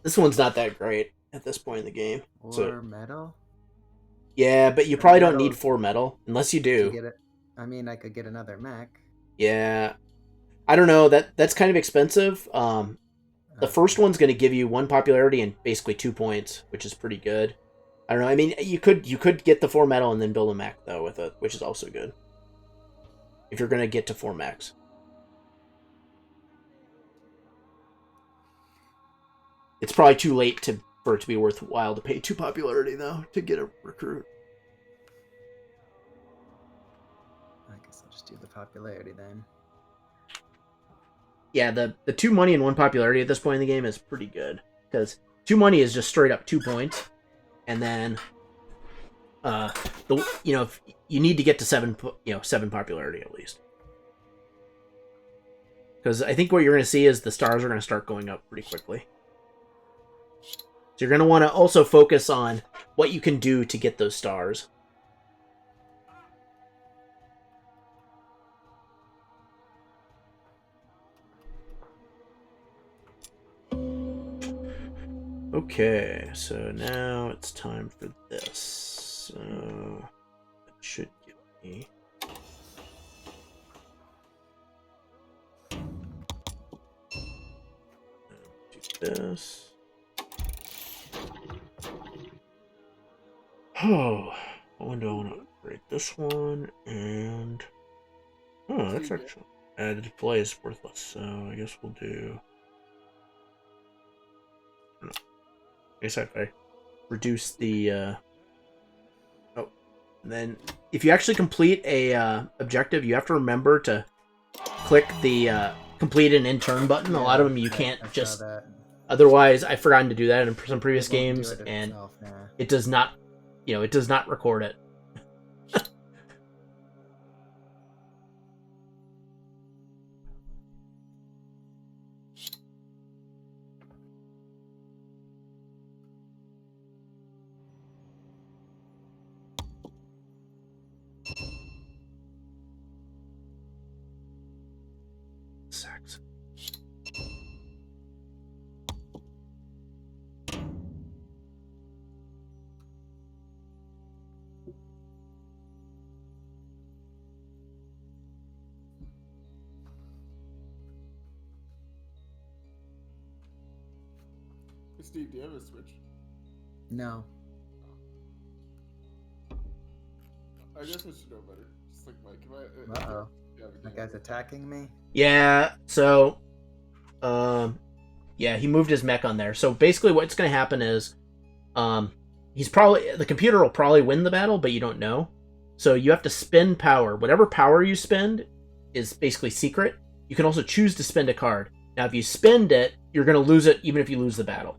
This one's not that great at this point in the game. Or metal? Yeah, but you probably don't need 4 metal, unless you do. Get it. I mean, I could get another mech. Yeah. I don't know, that's kind of expensive. The first one's going to give you 1 popularity and basically 2 points, which is pretty good. I don't know, I mean, you could get the 4 metal and then build a mech, though, with it, which is also good. If you're going to get to 4 mechs. It's probably too late for it to be worthwhile to pay 2 popularity, though, to get a recruit. I guess I'll just do the popularity then. Yeah, the 2 money and 1 popularity at this point in the game is pretty good. Because 2 money is just straight up 2 points. And then, if you need to get to 7 popularity at least. Because I think what you're going to see is the stars are going to start going up pretty quickly. So you're going to want to also focus on what you can do to get those stars. Okay, so now it's time for this. So it should give me... do this. Oh, what do I want to upgrade? This one, and... Oh, that's actually... the display is worthless, so I guess we'll do... I guess if I reduce the... Oh, and then if you actually complete a objective, you have to remember to click the complete an in-turn button. A lot of them you can't just... Otherwise, I've forgotten to do that in some previous games, and it does not... it does not record it. Saxony. Steve, do you have a Switch? No. I guess I should know better. Just like Mike. Uh-oh. That guy's attacking me? Yeah, so... yeah, he moved his mech on there. So basically what's going to happen is... the computer will probably win the battle, but you don't know. So you have to spend power. Whatever power you spend is basically secret. You can also choose to spend a card. Now, if you spend it, you're going to lose it even if you lose the battle.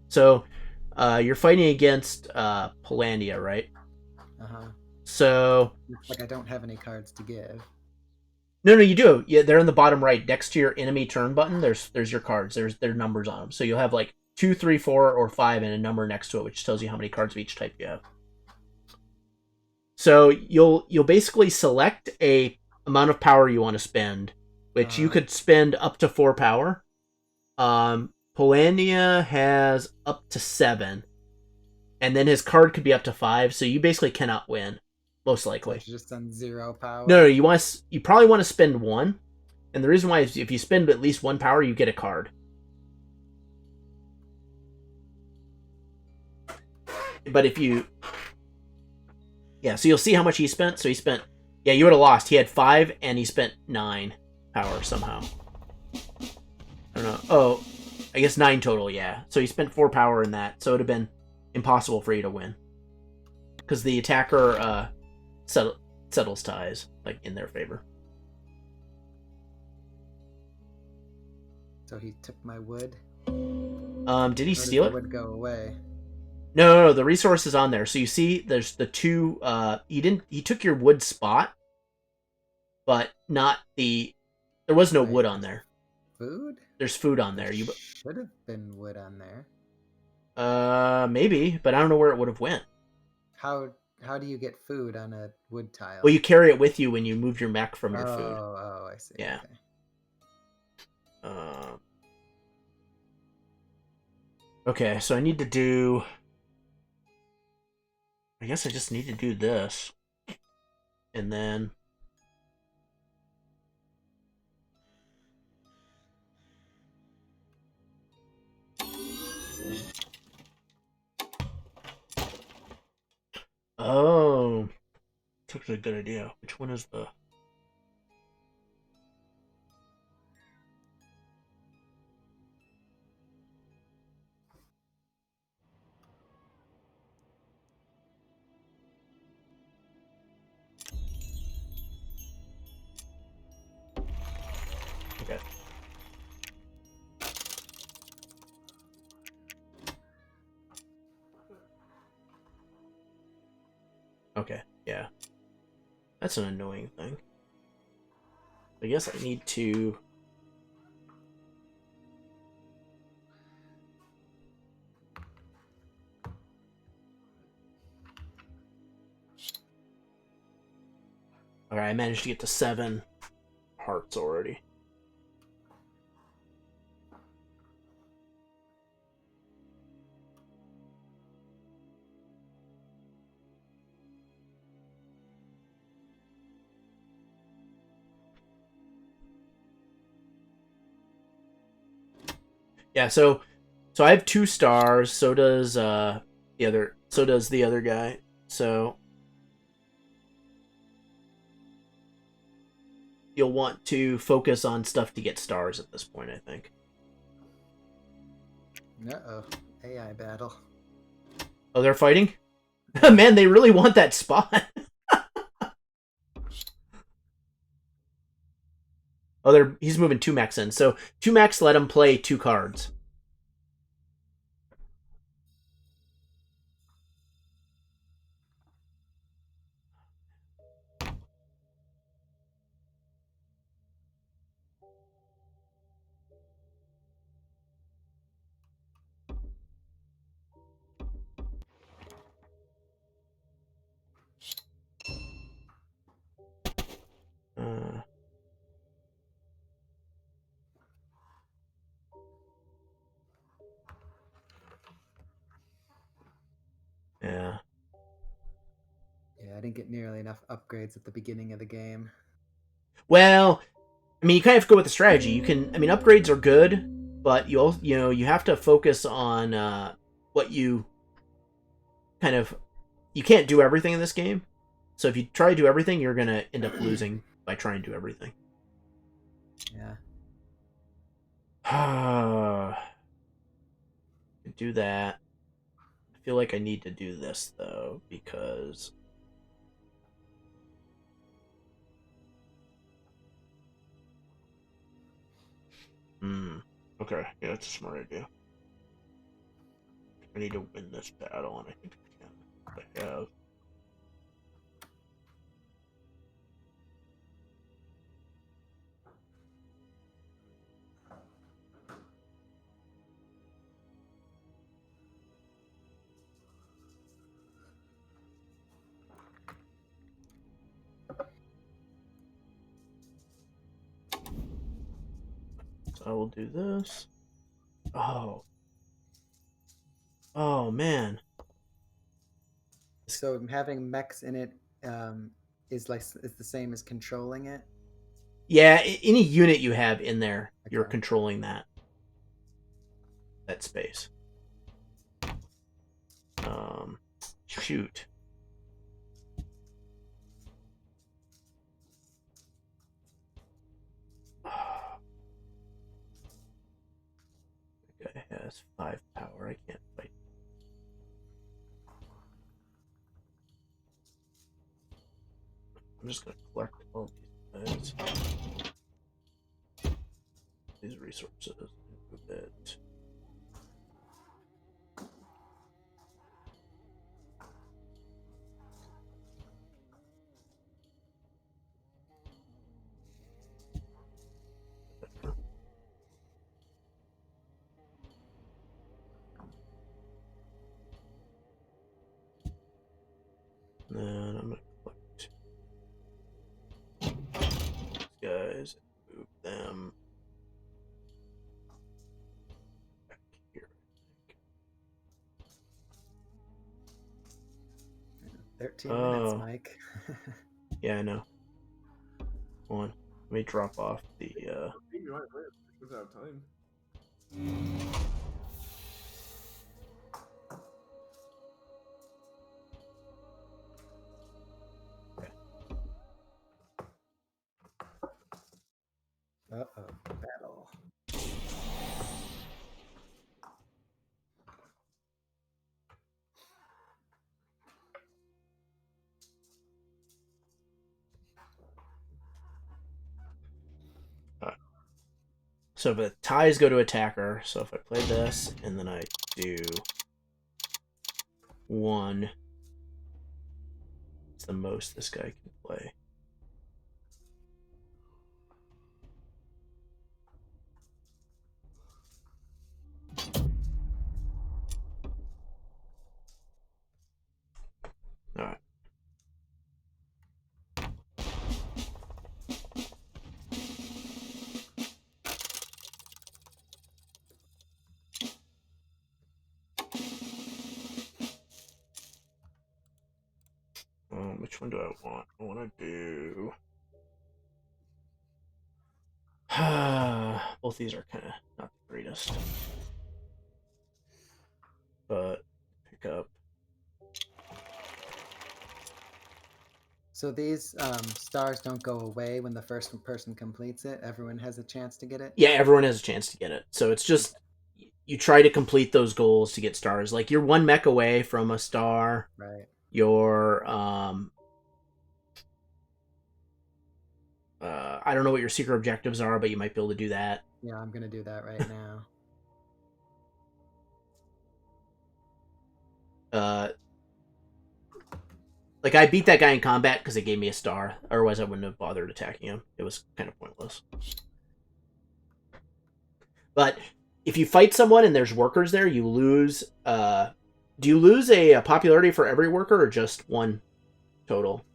So, you're fighting against Polania, right? Uh-huh. So... Looks like I don't have any cards to give. No, you do. Yeah, they're in the bottom right. Next to your enemy turn button, there's your cards. There's numbers on them. So you'll have like 2, 3, 4, or 5 and a number next to it, which tells you how many cards of each type you have. So you'll basically select a amount of power you want to spend, which you could spend up to 4 power. Polania has up to 7, and then his card could be up to 5. So you basically cannot win, most likely. So just on 0 power. No, you probably want to spend 1, and the reason why is if you spend at least 1 power, you get a card. But if you... Yeah, so you'll see how much he spent. So he spent... Yeah, you would have lost. He had 5, and he spent 9 power somehow. I don't know. Oh, I guess 9 total, yeah. So you spent 4 power in that, so it would have been impossible for you to win. Because the attacker settles ties, like, in their favor. So he took my wood? Did he steal it? The wood go away? No, the resource is on there. So you see there's the 2, he took your wood spot, but not the, there was no wood on there. Food? There's food on there. You should have been wood on there. Maybe, but I don't know where it would have went. How do you get food on a wood tile? Well, you carry it with you when you move your mech from your food. Oh, I see. Yeah. Okay. Okay, so I need to do... I guess I just need to do this. And then... Oh, that's a good idea. Which one is the... Okay. Okay, yeah. That's an annoying thing. I guess I need to... Alright, I managed to get to 7 hearts already. Yeah, so I have 2 stars, so does the other guy. So you'll want to focus on stuff to get stars at this point, I think. Uh-oh. AI battle. Oh, they're fighting? Man, they really want that spot. Oh, he's moving 2 Mechs in. So 2 Mechs let him play 2 cards. Yeah. Yeah, I didn't get nearly enough upgrades at the beginning of the game. Well, I mean, you kind of have to go with the strategy. You can, I mean, upgrades are good, but you have to focus on what you kind of, you can't do everything in this game. So if you try to do everything, you're going to end up losing by trying to do everything. Yeah. Do that. I feel like I need to do this, though, because... Okay, yeah, that's a smart idea. I need to win this battle, and I think I have. So I will do this. Oh man. So having mechs in it is the same as controlling it? Yeah, any unit you have in there, Okay. you're controlling that space. Shoot. Okay. I'm just gonna collect all these guys. These resources. A bit. Then I'm gonna collect these guys and move them back here. 13 minutes, Mike. Yeah, I know. Hold on. Let me drop off the You might win. Because I have time. Uh-oh, battle. So the ties go to attacker. So if I play this and then I do 1, it's the most this guy can play. All right. Which one do I want? I want to do... both these are kind of not the greatest. But pick up. So these stars don't go away when the first person completes it? Everyone has a chance to get it? Yeah, everyone has a chance to get it. So it's just... You try to complete those goals to get stars. Like, you're 1 mech away from a star. Right. You're... I don't know what your secret objectives are, but you might be able to do that. Yeah, I'm going to do that right now. Like, I beat that guy in combat because it gave me a star. Otherwise, I wouldn't have bothered attacking him. It was kind of pointless. But if you fight someone and there's workers there, you lose... do you lose a popularity for every worker or just 1 total?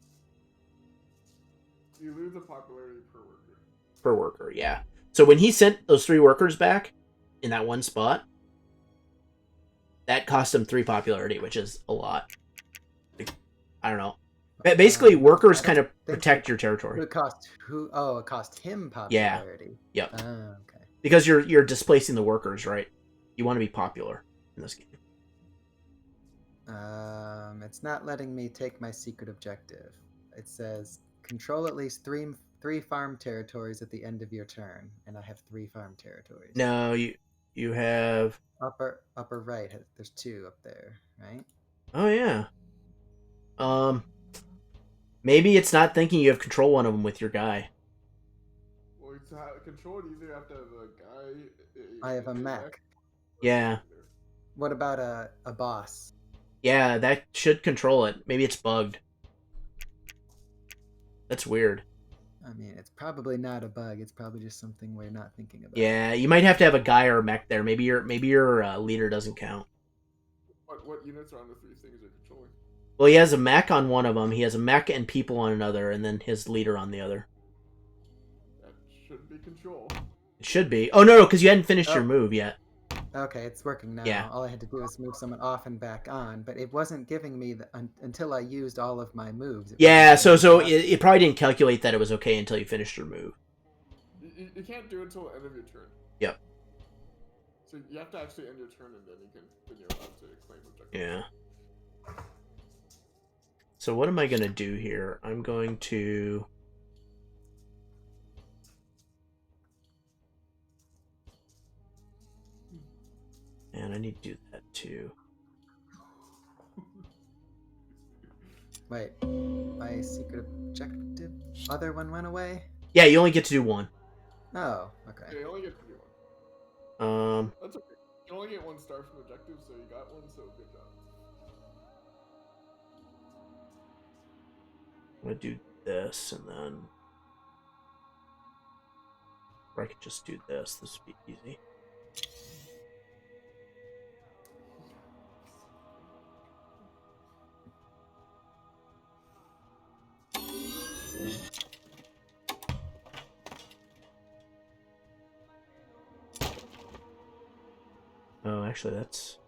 You lose a popularity per worker. Per worker, yeah. So when he sent those 3 workers back in that 1 spot, that cost him 3 popularity, which is a lot. I don't know. Basically, workers kind of protect your territory. It cost it cost him popularity. Yeah. Yep. Oh, okay. Because you're displacing the workers, right? You want to be popular in this game. It's not letting me take my secret objective. It says control at least three farm territories at the end of your turn, and I have 3 farm territories. No, you have upper right. There's 2 up there, right? Oh yeah. Maybe it's not thinking you have control one of them with your guy. Well, to control it, either have to have a guy. I have a mech. Yeah. What about a boss? Yeah, that should control it. Maybe it's bugged. That's weird. I mean, it's probably not a bug. It's probably just something we're not thinking about. Yeah, you might have to have a guy or a mech there. Maybe your leader doesn't count. What units are on the 3 things you're controlling? Well, he has a mech on one of them. He has a mech and people on another, and then his leader on the other. That should be control. It should be. Oh, no, because you hadn't finished your move yet. Okay, it's working now. Yeah. All I had to do was move someone off and back on, but it wasn't giving me until I used all of my moves. Yeah, so it probably didn't calculate that it was okay until you finished your move. You can't do it until the end of your turn. Yep. So you have to actually end your turn, and then you're allowed to claim objective. Yeah. So what am I going to do here? I'm going to... And I need to do that too. Wait. my secret objective. Other one went away. Yeah, you only get to do one. Oh, okay. Yeah, you only get to do one. That's okay. You only get 1 star from objective, so you got one, so good job. I'm gonna do this, and then... Or I could just do this. This would be easy. Oh, actually, that's...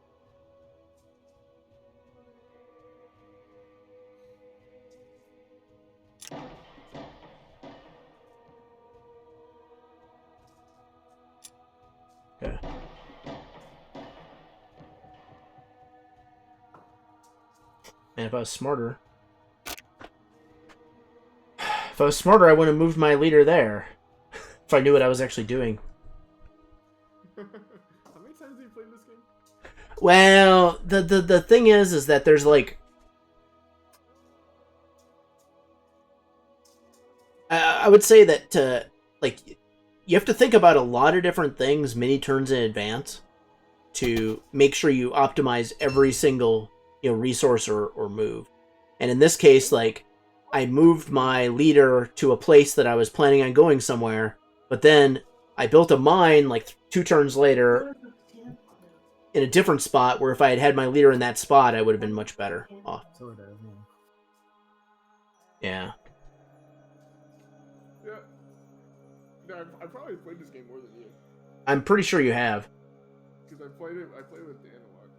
Okay. And if I was smarter... If I was smarter, I wouldn't have moved my leader there. If I knew what I was actually doing. How many times have you played this game? Well, the thing is that there's like... I would say that, like, you have to think about a lot of different things many turns in advance to make sure you optimize every single, resource or move. And in this case, like, I moved my leader to a place that I was planning on going somewhere, but then I built a mine, like, 2 turns later in a different spot where if I had had my leader in that spot, I would have been much better off. Sort of. Yeah. Yeah, I've probably played this game more than you. I'm pretty sure you have. Because I played with Dan a lot.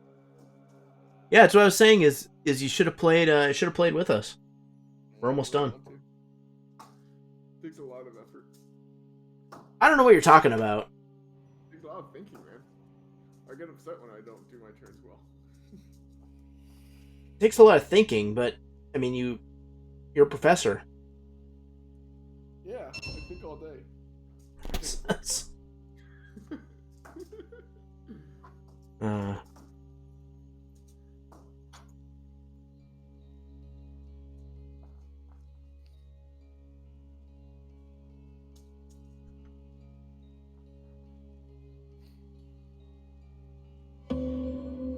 Yeah, that's what I was saying. Is you should have played? With us. We're almost done. Takes a lot of effort. I don't know what you're talking about. Takes a lot of thinking, man. I get upset when I don't do my turns well. It takes a lot of thinking, but I mean, you're a professor. Yeah, I think all day.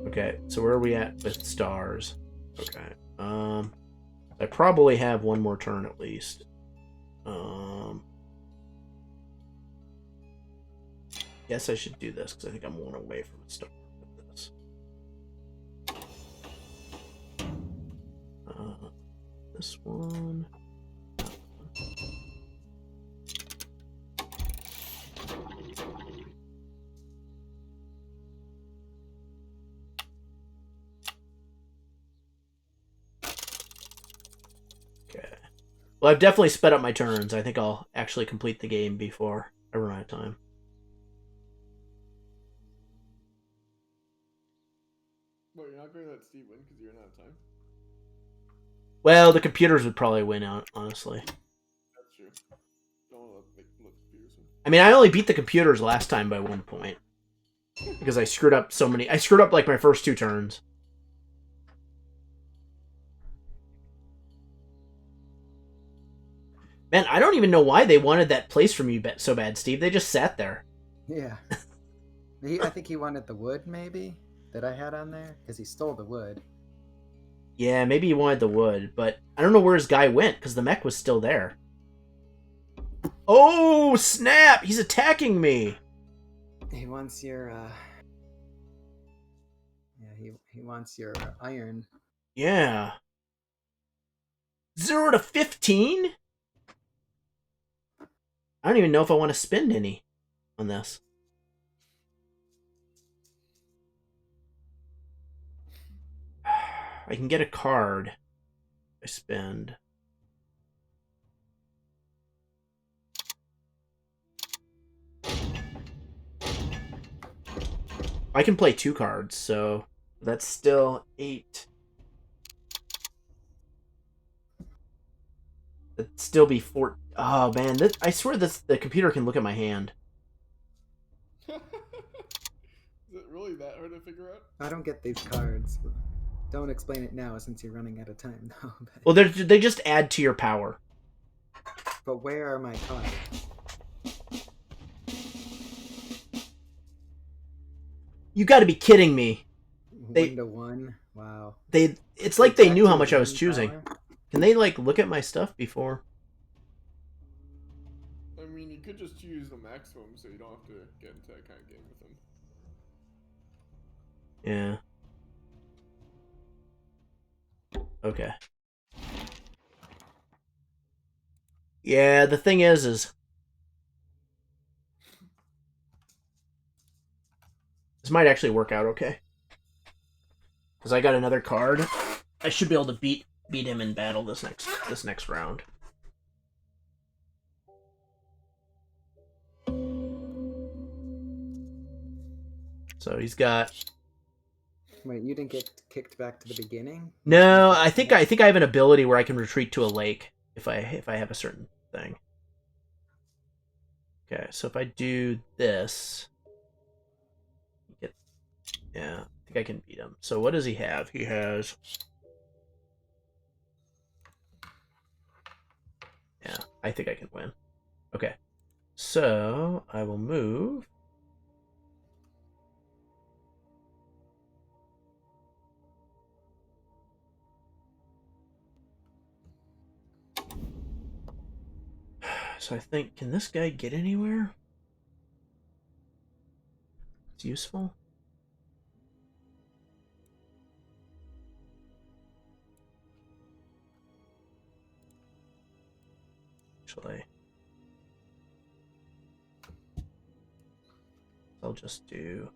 Okay, so where are we at with stars? Okay. I probably have one more turn at least. Guess I should do this because I think I'm one away from a star with this. This one. Okay. Well, I've definitely sped up my turns. I think I'll actually complete the game before I run out of time. Well, you're not going to let Steve win because you're not out of time? Well, the computers would probably win out, honestly. That's true. Don't want to let computers win. I mean, I only beat the computers last time by 1 point. Because I screwed up so many... I screwed up, like, my first 2 turns. Man, I don't even know why they wanted that place from you so bad, Steve. They just sat there. Yeah. I think he wanted the wood, maybe, that I had on there, because he stole the wood. Yeah, maybe he wanted the wood, but I don't know where his guy went, because the mech was still there. Oh, snap! He's attacking me! He wants your, Yeah, he wants your iron. Yeah. 0 to 15? I don't even know if I want to spend any on this. I can get a card. I spend. I can play 2 cards, so that's still 8. That'd still be 4. Oh man, I swear the computer can look at my hand. Is it really that hard to figure out? I don't get these cards. Don't explain it now since you're running out of time, though. Well, they just add to your power. But where are my cards? You got to be kidding me. 1 to 1? Wow. It's like they knew how Exactly much I was 1 choosing. power? Can they like look at my stuff before? I mean, you could just choose the maximum, so you don't have to get into that kind of game with them. Yeah. Okay. Yeah, the thing is this might actually work out okay. Because I got another card. I should be able to beat him in battle this next round. So he's got. Wait, you didn't get kicked back to the beginning? No, I think I have an ability where I can retreat to a lake if I have a certain thing. Okay, so if I do this, yeah, I think I can beat him. So what does he have? He has. Yeah, I think I can win. Okay, so I will move. So I think, can this guy get anywhere? It's useful. Actually, I'll just do.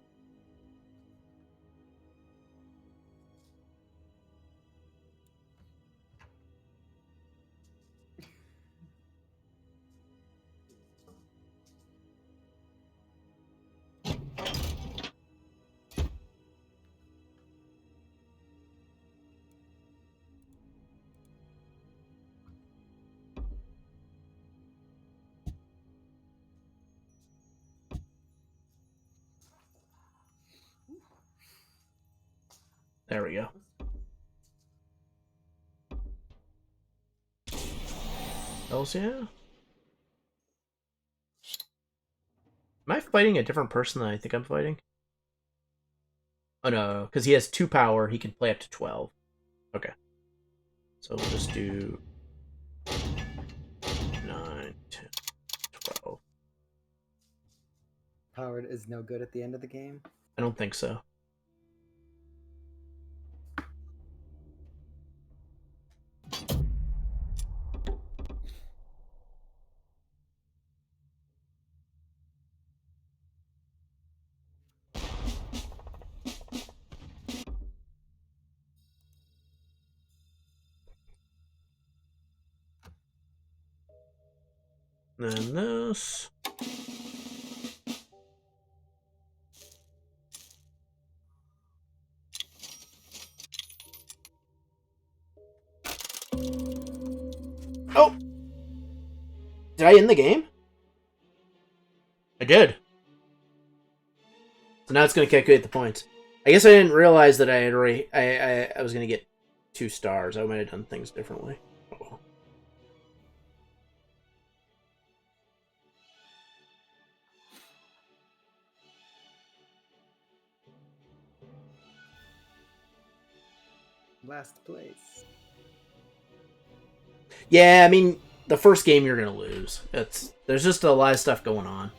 There we go. Hells yeah. Am I fighting a different person than I think I'm fighting? Oh no, because he has 2 power, he can play up to 12. Okay. So we'll just do 9, 10, 12. Powered is no good at the end of the game? I don't think so. Then this. Oh! Did I end the game? I did. So now it's going to calculate the points. I guess I didn't realize that I had already... I was going to get 2 stars. I might have done things differently. Oh well. Last place. Yeah, I mean, the first game you're going to lose. There's just a lot of stuff going on.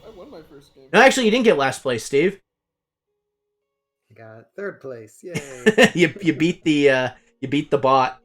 I won my first game. No, actually, you didn't get last place, Steve. I got 3rd place. Yay. you beat the bot.